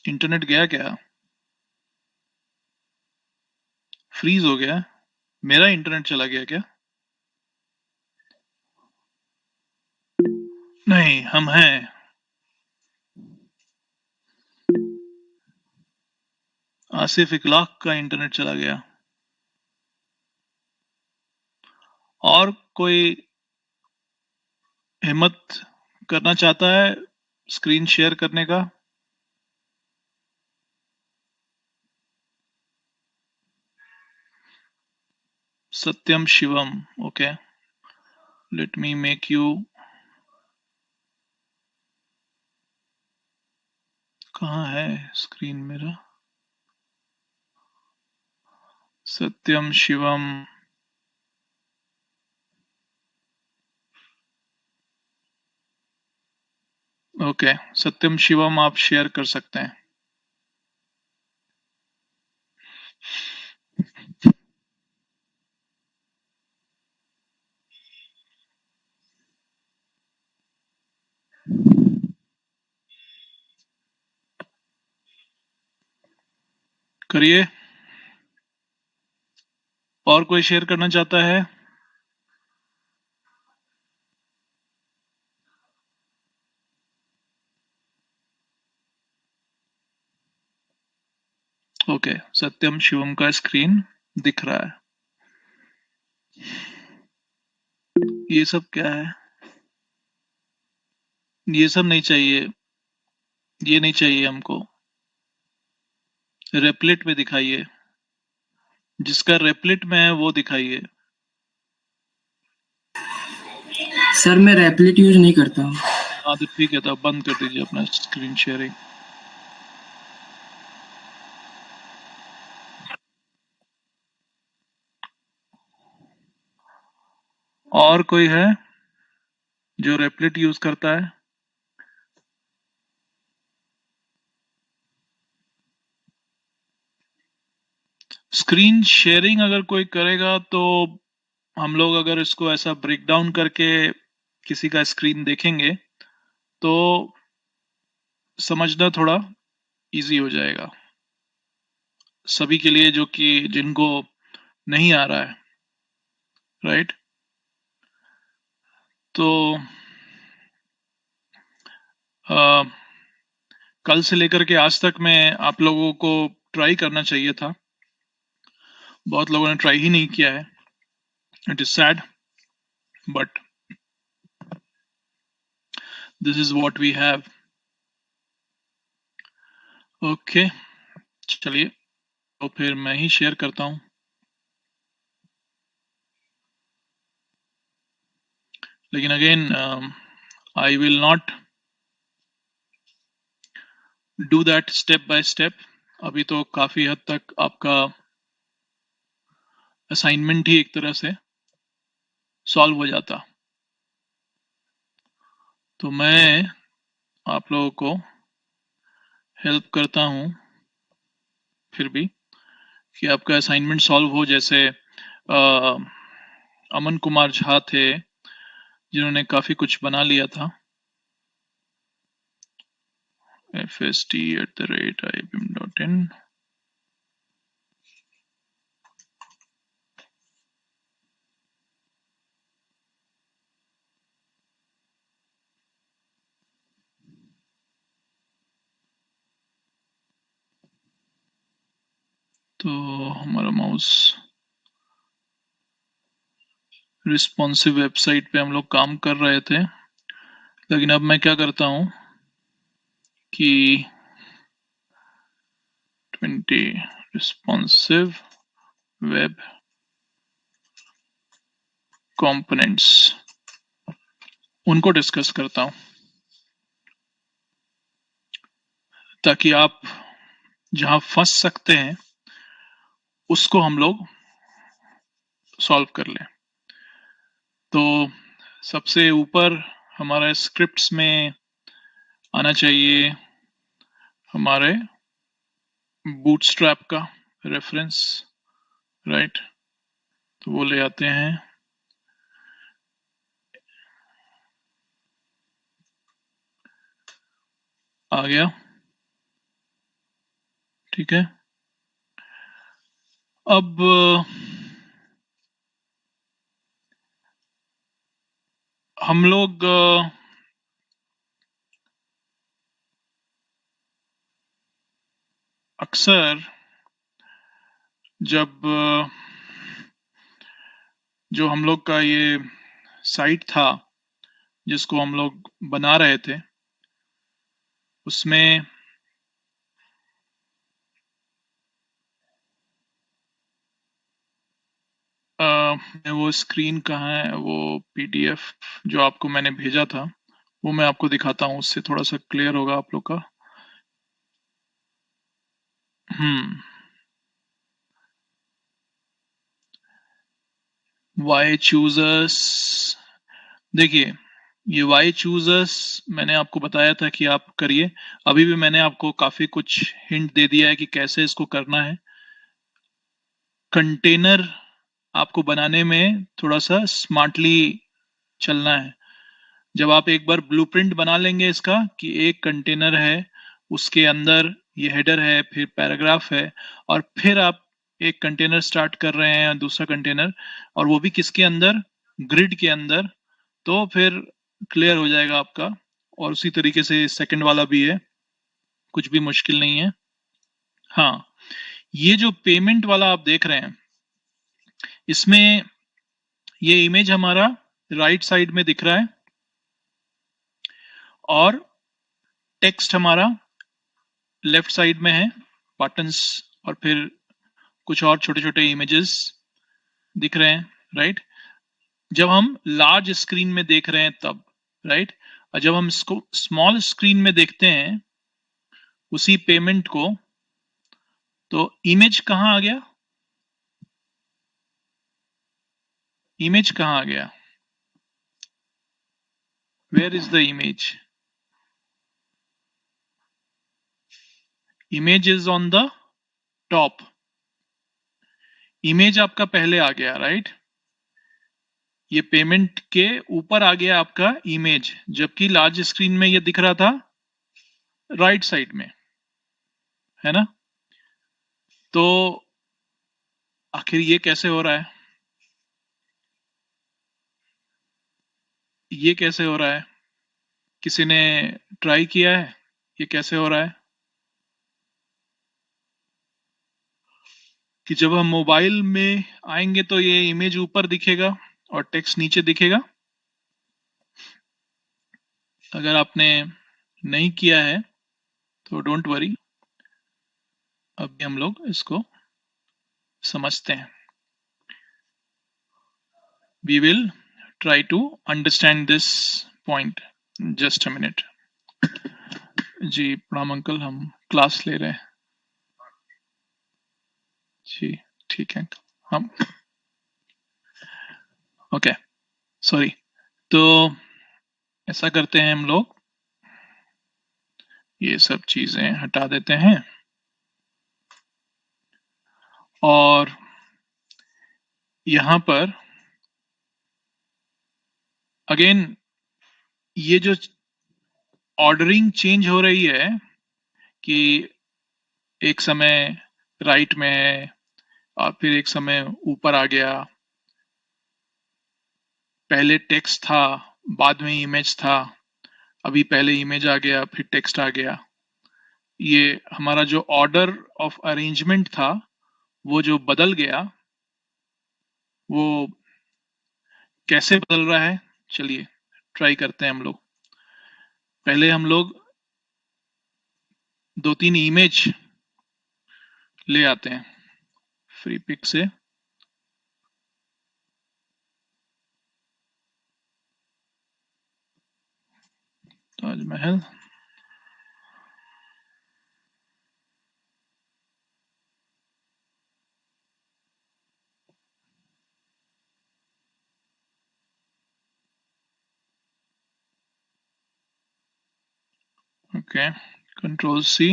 इंटरनेट गया क्या? फ्रीज हो गया? मेरा इंटरनेट चला गया क्या? नहीं, हम हैं। आसिफ इकलाक का इंटरनेट चला गया। और कोई हिम्मत करना चाहता है स्क्रीन शेयर करने का? Satyam Shivam. Okay, let me make you. कहाँ है स्क्रीन मेरा? सत्यम शिवम। ओके, सत्यम शिवम आप शेयर कर सकते हैं। करिए। और कोई शेयर करना चाहता है? ओके, सत्यम शिवम का स्क्रीन दिख रहा है। ये सब क्या है? ये सब नहीं चाहिए, ये नहीं चाहिए हमको। रेपलेट में दिखाइए, जिसका रेपलेट में है वो दिखाइए। सर मैं रैपलेट यूज नहीं करता हूँ। हाँ तो ठीक है, तो आप बंद कर दीजिए अपना स्क्रीन शेयरिंग। और कोई है जो रेपलेट यूज करता है? स्क्रीन शेयरिंग अगर कोई करेगा तो हम लोग अगर इसको ऐसा ब्रेक डाउन करके किसी का स्क्रीन देखेंगे तो समझना थोड़ा इजी हो जाएगा सभी के लिए, जो कि जिनको नहीं आ रहा है, राइट? तो आ, कल से लेकर के आज तक में आप लोगों को ट्राई करना चाहिए था, बहुत लोगों ने ट्राई ही नहीं किया है। It is sad, but this is what we have. Okay, चलिए तो फिर मैं ही शेयर करता हूं। लेकिन again I will not do that step by step. अभी तो काफी हद तक आपका असाइनमेंट ही एक तरह से सॉल्व हो जाता। तो मैं आप लोगों को हेल्प करता हूं फिर भी कि आपका असाइनमेंट सॉल्व हो। जैसे अमन कुमार झा थे जिन्होंने काफी कुछ बना लिया था। fst@ibm.in। तो हमारा माउस रिस्पॉन्सिव वेबसाइट पे हम लोग काम कर रहे थे, लेकिन अब मैं क्या करता हूं कि 20 रिस्पॉन्सिव वेब कंपोनेंट्स उनको डिस्कस करता हूं, ताकि आप जहां फंस सकते हैं उसको हम लोग सॉल्व कर लें। तो सबसे ऊपर हमारा स्क्रिप्ट्स में आना चाहिए हमारे बूटस्ट्रैप का रेफरेंस, राइट? तो वो ले आते हैं। आ गया, ठीक है। अब हम लोग अक्सर जब जो हम लोग का ये साइट था जिसको हम लोग बना रहे थे उसमें वो स्क्रीन कहाँ है, वो पीडीएफ जो आपको मैंने भेजा था वो मैं आपको दिखाता हूँ, उससे थोड़ा सा क्लियर होगा आप लोग का। वाई चूजर्स, देखिए ये वाई चूजर्स मैंने आपको बताया था कि आप करिए। अभी भी मैंने आपको काफी कुछ हिंट दे दिया है कि कैसे इसको करना है। कंटेनर आपको बनाने में थोड़ा सा स्मार्टली चलना है। जब आप एक बार ब्लूप्रिंट बना लेंगे इसका कि एक कंटेनर है, उसके अंदर ये हेडर है, फिर पैराग्राफ है, और फिर आप एक कंटेनर स्टार्ट कर रहे हैं, दूसरा कंटेनर, और वो भी किसके अंदर, ग्रिड के अंदर, तो फिर क्लियर हो जाएगा आपका। और उसी तरीके से सेकंड वाला भी है, कुछ भी मुश्किल नहीं है। हाँ, ये जो पेमेंट वाला आप देख रहे हैं इसमें ये इमेज हमारा राइट साइड में दिख रहा है, और टेक्स्ट हमारा लेफ्ट साइड में है, बटन्स और फिर कुछ और छोटे छोटे इमेजेस दिख रहे हैं, राइट। जब हम लार्ज स्क्रीन में देख रहे हैं तब, राइट, और जब हम इसको स्मॉल स्क्रीन में देखते हैं उसी पेमेंट को, तो इमेज कहां आ गया? इमेज कहां आ गया? Where is the image? Image is on the top. Image आपका पहले आ गया, राइट। ये पेमेंट के ऊपर आ गया आपका इमेज, जबकि लार्ज स्क्रीन में ये दिख रहा था राइट साइड में, है ना। तो आखिर ये कैसे हो रहा है? ये कैसे हो रहा है? किसी ने ट्राई किया है? ये कैसे हो रहा है कि जब हम मोबाइल में आएंगे तो ये इमेज ऊपर दिखेगा और टेक्स्ट नीचे दिखेगा? अगर आपने नहीं किया है तो डोंट वरी, अभी हम लोग इसको समझते हैं। We will try to understand this point. Just a minute. जी प्रणाम अंकल, हम क्लास ले रहे हैं। जी ठीक है, हम ओके, सॉरी। तो ऐसा करते हैं हम लोग, ये सब चीजें हटा देते हैं, और यहां पर अगेन ये जो ऑर्डरिंग चेंज हो रही है कि एक समय राइट में है और फिर एक समय ऊपर आ गया, पहले टेक्स्ट था बाद में इमेज था, अभी पहले इमेज आ गया फिर टेक्स्ट आ गया। ये हमारा जो ऑर्डर ऑफ अरेंजमेंट था वो जो बदल गया, वो कैसे बदल रहा है, चलिए ट्राई करते हैं हम लोग। पहले हम लोग 2-3 इमेज ले आते हैं फ्री पिक से। Taj Mahal, okay, control C.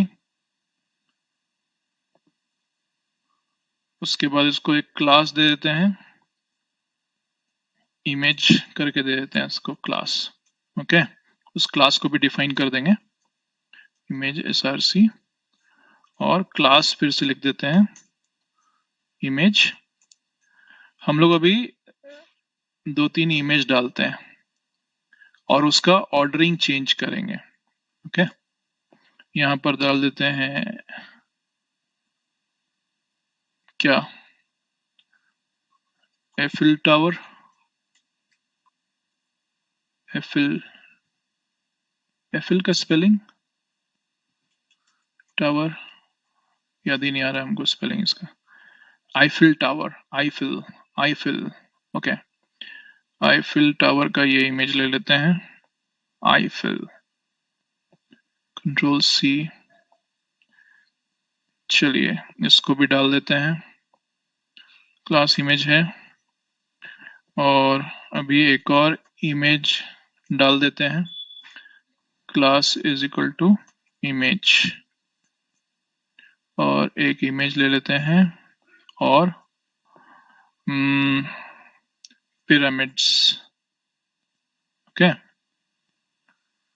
उसके बाद इसको एक क्लास दे देते हैं, इमेज करके दे देते हैं इसको क्लास। ओके, उस क्लास को भी डिफाइन कर देंगे, इमेज src, और क्लास फिर से लिख देते हैं इमेज। हम लोग अभी 2-3 इमेज डालते हैं और उसका ऑर्डरिंग चेंज करेंगे। ओके, यहां पर डाल देते हैं क्या, एफिल टावर, एफिल, एफिल का स्पेलिंग, टावर याद ही नहीं आ रहा है हमको स्पेलिंग इसका। Eiffel tower, Eiffel, Eiffel, okay, Eiffel tower का ये इमेज ले लेते हैं, आईफिल, कंट्रोल सी। चलिए इसको भी डाल देते हैं, क्लास इमेज है, और अभी एक और इमेज डाल देते हैं, class is equal to image, और एक इमेज ले लेते हैं, और pyramids. Okay,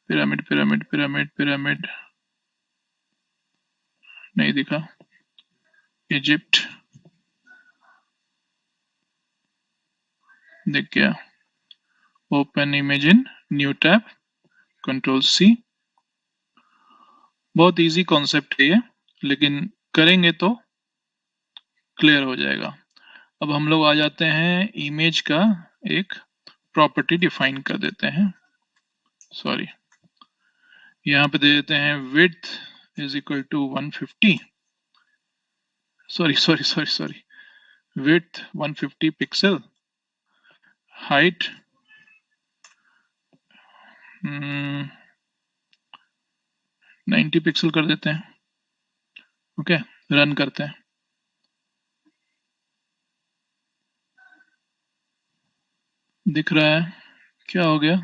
pyramid pyramid pyramid pyramid नहीं दिखा, इजिप्ट दिख गया, open image in new tab, control C. बहुत इजी कॉन्सेप्ट है ये, लेकिन करेंगे तो क्लियर हो जाएगा। अब हम लोग आ जाते हैं इमेज का एक प्रॉपर्टी डिफाइन कर देते हैं, सॉरी यहाँ पे दे देते हैं width is equal to 150, sorry width 150 pixel, height 90 pixel कर देते हैं। ओके, रन करते हैं। दिख रहा है क्या हो गया?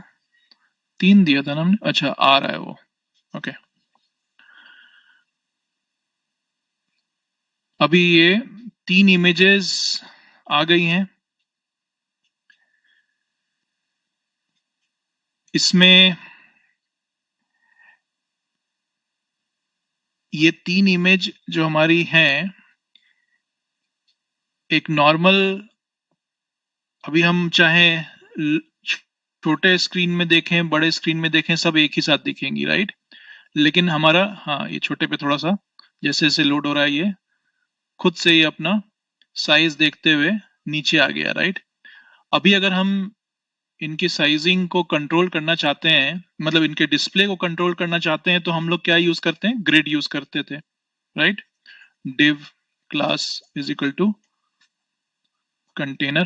3 दिया था ना हमने, अच्छा आ रहा है वो। ओके, अभी ये 3 इमेजेस आ गई हैं। इसमें ये 3 इमेज जो हमारी हैं, एक नॉर्मल, अभी हम चाहे छोटे स्क्रीन में देखें, बड़े स्क्रीन में देखें, सब एक ही साथ दिखेंगी, राइट? लेकिन हमारा, हाँ ये छोटे पे थोड़ा सा जैसे जैसे लोड हो रहा है, ये खुद से ही अपना साइज देखते हुए नीचे आ गया, राइट? अभी अगर हम इनकी साइजिंग को कंट्रोल करना चाहते हैं, मतलब इनके डिस्प्ले को कंट्रोल करना चाहते हैं, तो हम लोग क्या यूज करते हैं? ग्रिड यूज करते थे, right? div class is equal to container,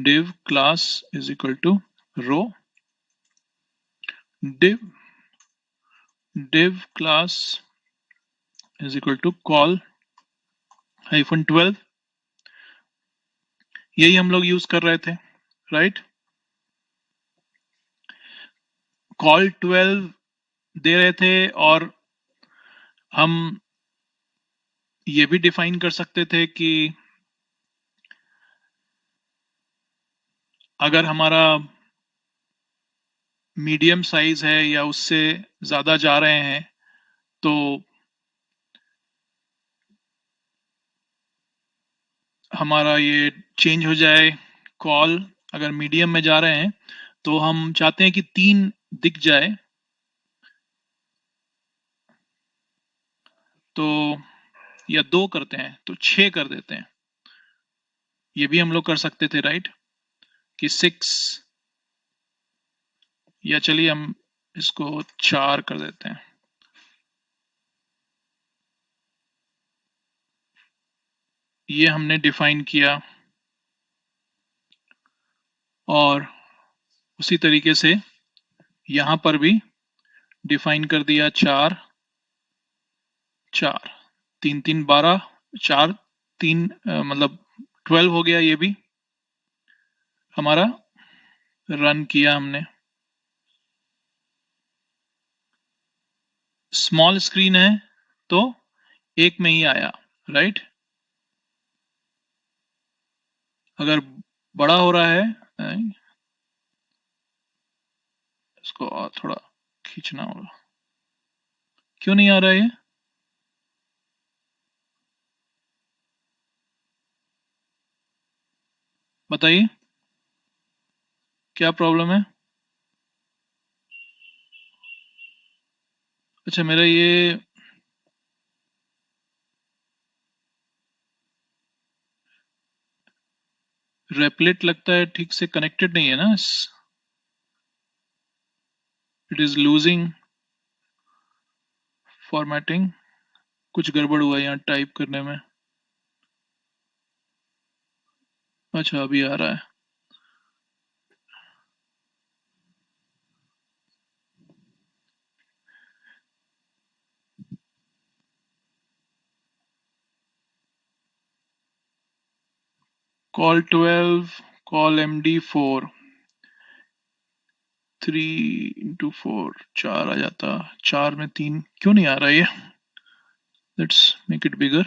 div class is equal to row, div class is equal to call -12। यही हम लोग यूज कर रहे थे, राइट? call 12 दे रहे थे, और हम ये भी डिफाइन कर सकते थे कि अगर हमारा मीडियम साइज है या उससे ज्यादा जा रहे हैं, तो हमारा ये चेंज हो जाए। कॉल अगर मीडियम में जा रहे हैं तो हम चाहते हैं कि 3 दिख जाए, तो या 2 करते हैं तो 6 कर देते हैं। ये भी हम लोग कर सकते थे, राइट? कि 6, या चलिए हम इसको 4 कर देते हैं। ये हमने डिफाइन किया, और उसी तरीके से यहां पर भी डिफाइन कर दिया 4 4, 3 3 12, 4 3 मतलब 12 हो गया। ये भी हमारा रन किया हमने। स्मॉल स्क्रीन है तो 1 में ही आया, राइट? अगर बड़ा हो रहा है, इसको और थोड़ा खींचना होगा। क्यों नहीं आ रहा है ये? बताइए क्या प्रॉब्लम है? अच्छा, मेरा ये रेपलेट लगता है ठीक से कनेक्टेड नहीं है ना। इट इज लूजिंग फॉर्मेटिंग, कुछ गड़बड़ हुआ यहाँ टाइप करने में। अच्छा, अभी आ रहा है। कॉल 12, कॉल MD4, 3 × 4 4 आ जाता। 4 में 3 क्यों नहीं आ रहा ये? Let's make it bigger.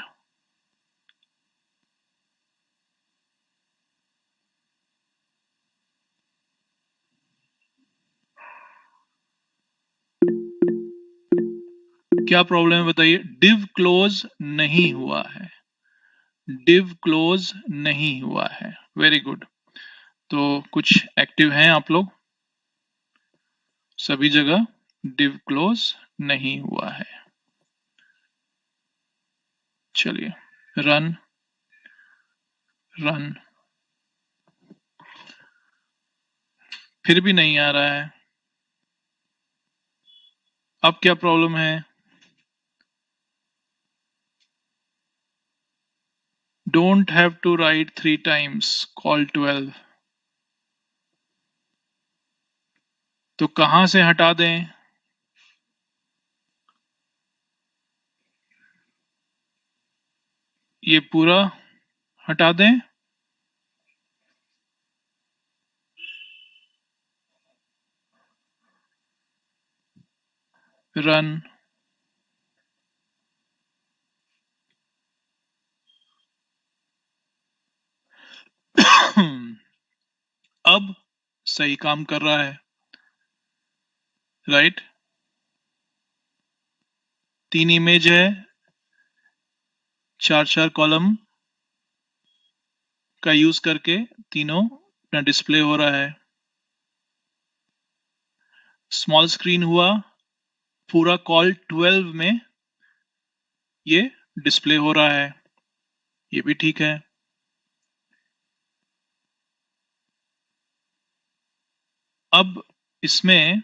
क्या प्रॉब्लम है बताइए? div क्लोज नहीं हुआ है, div क्लोज नहीं हुआ है। Very good. तो कुछ एक्टिव हैं आप लोग, सभी जगह div क्लोज नहीं हुआ है। चलिए रन रन फिर भी नहीं आ रहा है। अब क्या प्रॉब्लम है? Don't have to write 3 times call 12। तो कहां से हटा दें? ये पूरा हटा दें। रन। अब सही काम कर रहा है, राइट? 3 इमेज है, 4 कॉलम का यूज करके तीनों अपना डिस्प्ले हो रहा है। स्मॉल स्क्रीन हुआ, पूरा कॉल 12 में ये डिस्प्ले हो रहा है, ये भी ठीक है। अब इसमें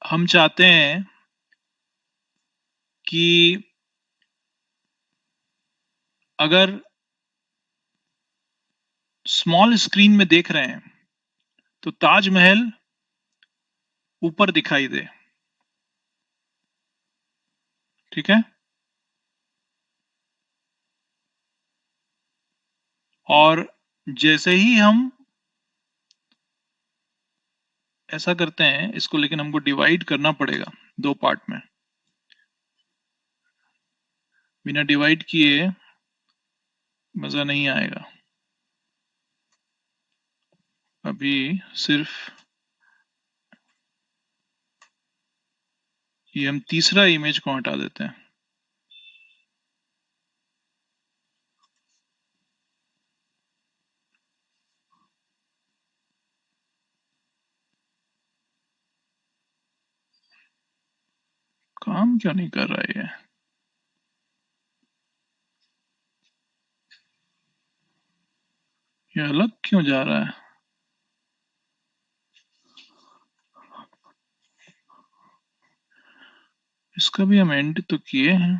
हम चाहते हैं कि अगर स्मॉल स्क्रीन में देख रहे हैं तो ताजमहल ऊपर दिखाई दे, ठीक है? और जैसे ही हम ऐसा करते हैं इसको, लेकिन हमको डिवाइड करना पड़ेगा 2 पार्ट में। बिना डिवाइड किए मजा नहीं आएगा। अभी सिर्फ ये हम तीसरा इमेज को हटा देते हैं। काम क्यों नहीं कर रहा है ये? अलग क्यों जा रहा है? इसका भी हम एंड तो किए हैं।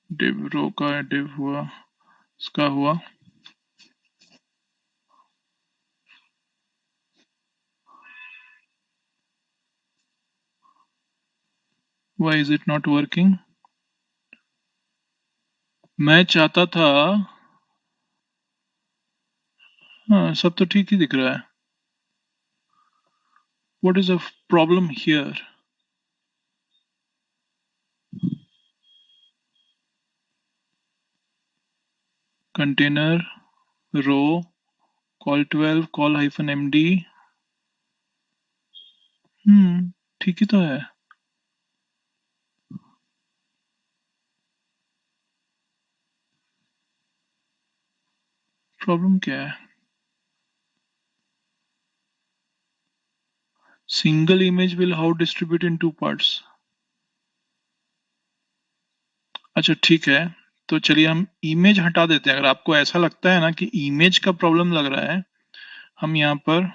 डिव रो का डिव हुआ, इसका हुआ। Why is it not working? मैं चाहता था, हाँ सब तो ठीक ही दिख रहा है। What is the problem here? Container, row, call 12, call -md। ठीक ही तो है। प्रॉब्लम क्या है? Single image will how distribute in 2 parts. अच्छा ठीक है, तो चलिए हम इमेज हटा देते हैं। अगर आपको ऐसा लगता है ना कि इमेज का प्रॉब्लम लग रहा है, हम यहाँ पर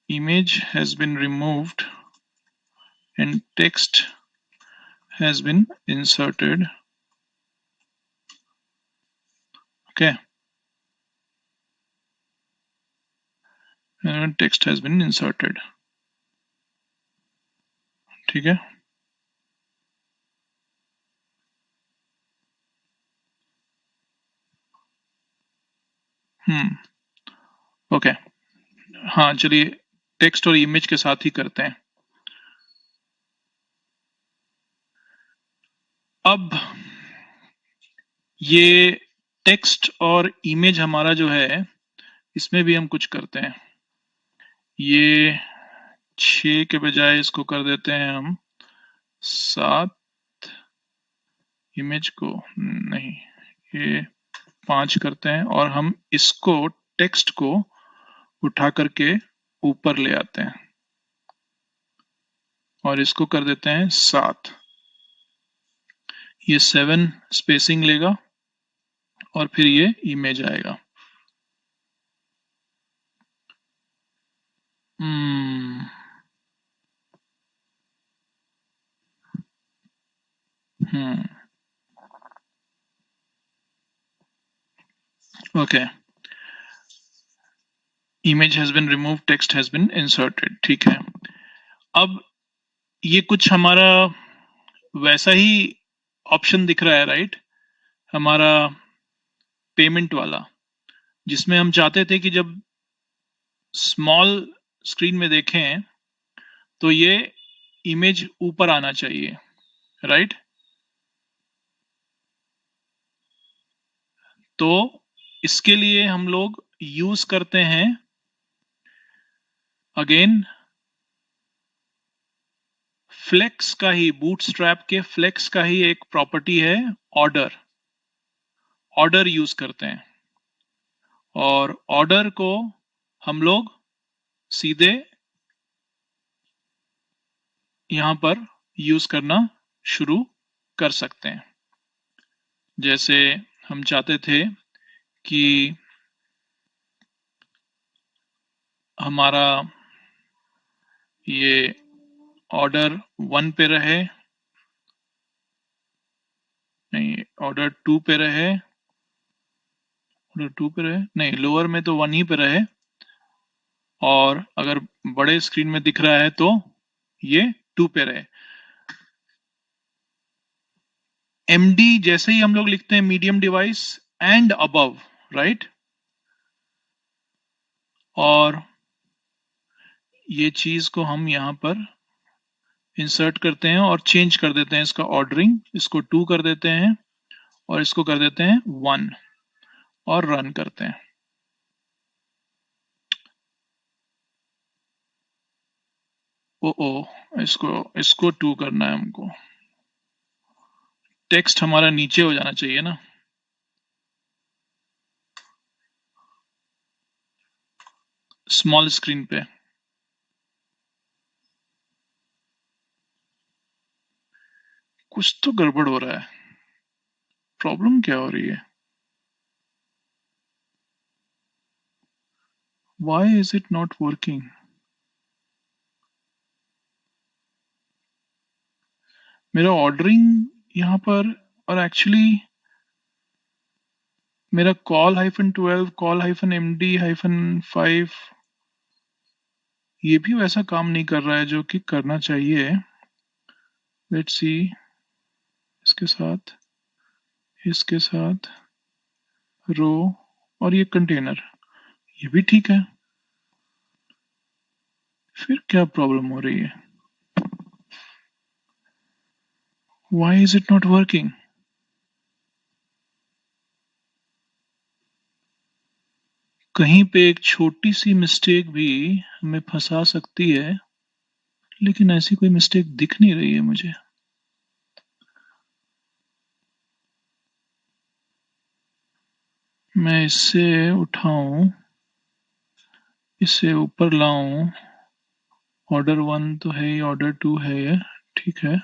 image has been removed and text has been inserted. Okay, and text has been inserted. ठीक है, ओके। हाँ चलिए टेक्स्ट और इमेज के साथ ही करते हैं। अब ये टेक्स्ट और इमेज हमारा जो है, इसमें भी हम कुछ करते हैं। ये 6 के बजाय इसको कर देते हैं हम 7। इमेज को नहीं, ये 5 करते हैं और हम इसको टेक्स्ट को उठा करके ऊपर ले आते हैं। और इसको कर देते हैं 7। ये 7 स्पेसिंग लेगा और फिर ये इमेज आएगा। Okay, image has been remove, text has been inserted. ठीक है, अब ये कुछ हमारा वैसा ही ऑप्शन दिख रहा है, राइट? हमारा पेमेंट वाला, जिसमें हम चाहते थे कि जब स्मॉल स्क्रीन में देखें तो ये इमेज ऊपर आना चाहिए, राइट? तो इसके लिए हम लोग यूज करते हैं अगेन फ्लेक्स का ही, बूटस्ट्रैप के फ्लेक्स का ही एक प्रॉपर्टी है ऑर्डर। ऑर्डर यूज करते हैं और ऑर्डर को हम लोग सीधे यहां पर यूज करना शुरू कर सकते हैं। जैसे हम चाहते थे कि हमारा ये ऑर्डर 1 पे रहे, नहीं ऑर्डर 2 पे रहे, ऑर्डर 2 पे रहे, नहीं लोअर में तो 1 ही पे रहे, और अगर बड़े स्क्रीन में दिख रहा है तो ये 2 पे रहे। MD जैसे ही हम लोग लिखते हैं medium device and above, right? और ये चीज को हम यहां पर इंसर्ट करते हैं और चेंज कर देते हैं इसका ऑर्डरिंग। इसको 2 कर देते हैं और इसको कर देते हैं 1 और रन करते हैं। इसको 2 करना है हमको। टेक्स्ट हमारा नीचे हो जाना चाहिए ना। स्मॉल स्क्रीन पे कुछ तो गड़बड़ हो रहा है। प्रॉब्लम क्या हो रही है? Why is it not working? मेरा ऑर्डरिंग यहाँ पर, और एक्चुअली मेरा call-12, call-MD-5 ये भी वैसा काम नहीं कर रहा है जो कि करना चाहिए। लेट्स सी, इसके साथ रो और ये कंटेनर, ये भी ठीक है। फिर क्या प्रॉब्लम हो रही है? Why is it not working? कहीं पे एक छोटी सी मिस्टेक भी हमें फंसा सकती है, लेकिन ऐसी कोई मिस्टेक दिख नहीं रही है मुझे। मैं इससे उठाऊं, इससे ऊपर लाऊं, ऑर्डर 1 तो है ही, ऑर्डर 2 है ये, ठीक है।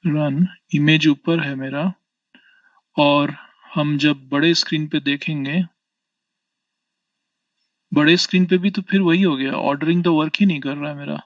रन, इमेज ऊपर है मेरा, और हम जब बड़े स्क्रीन पे देखेंगे, बड़े स्क्रीन पे भी तो फिर वही हो गया, ऑर्डरिंग तो वर्क ही नहीं कर रहा है मेरा।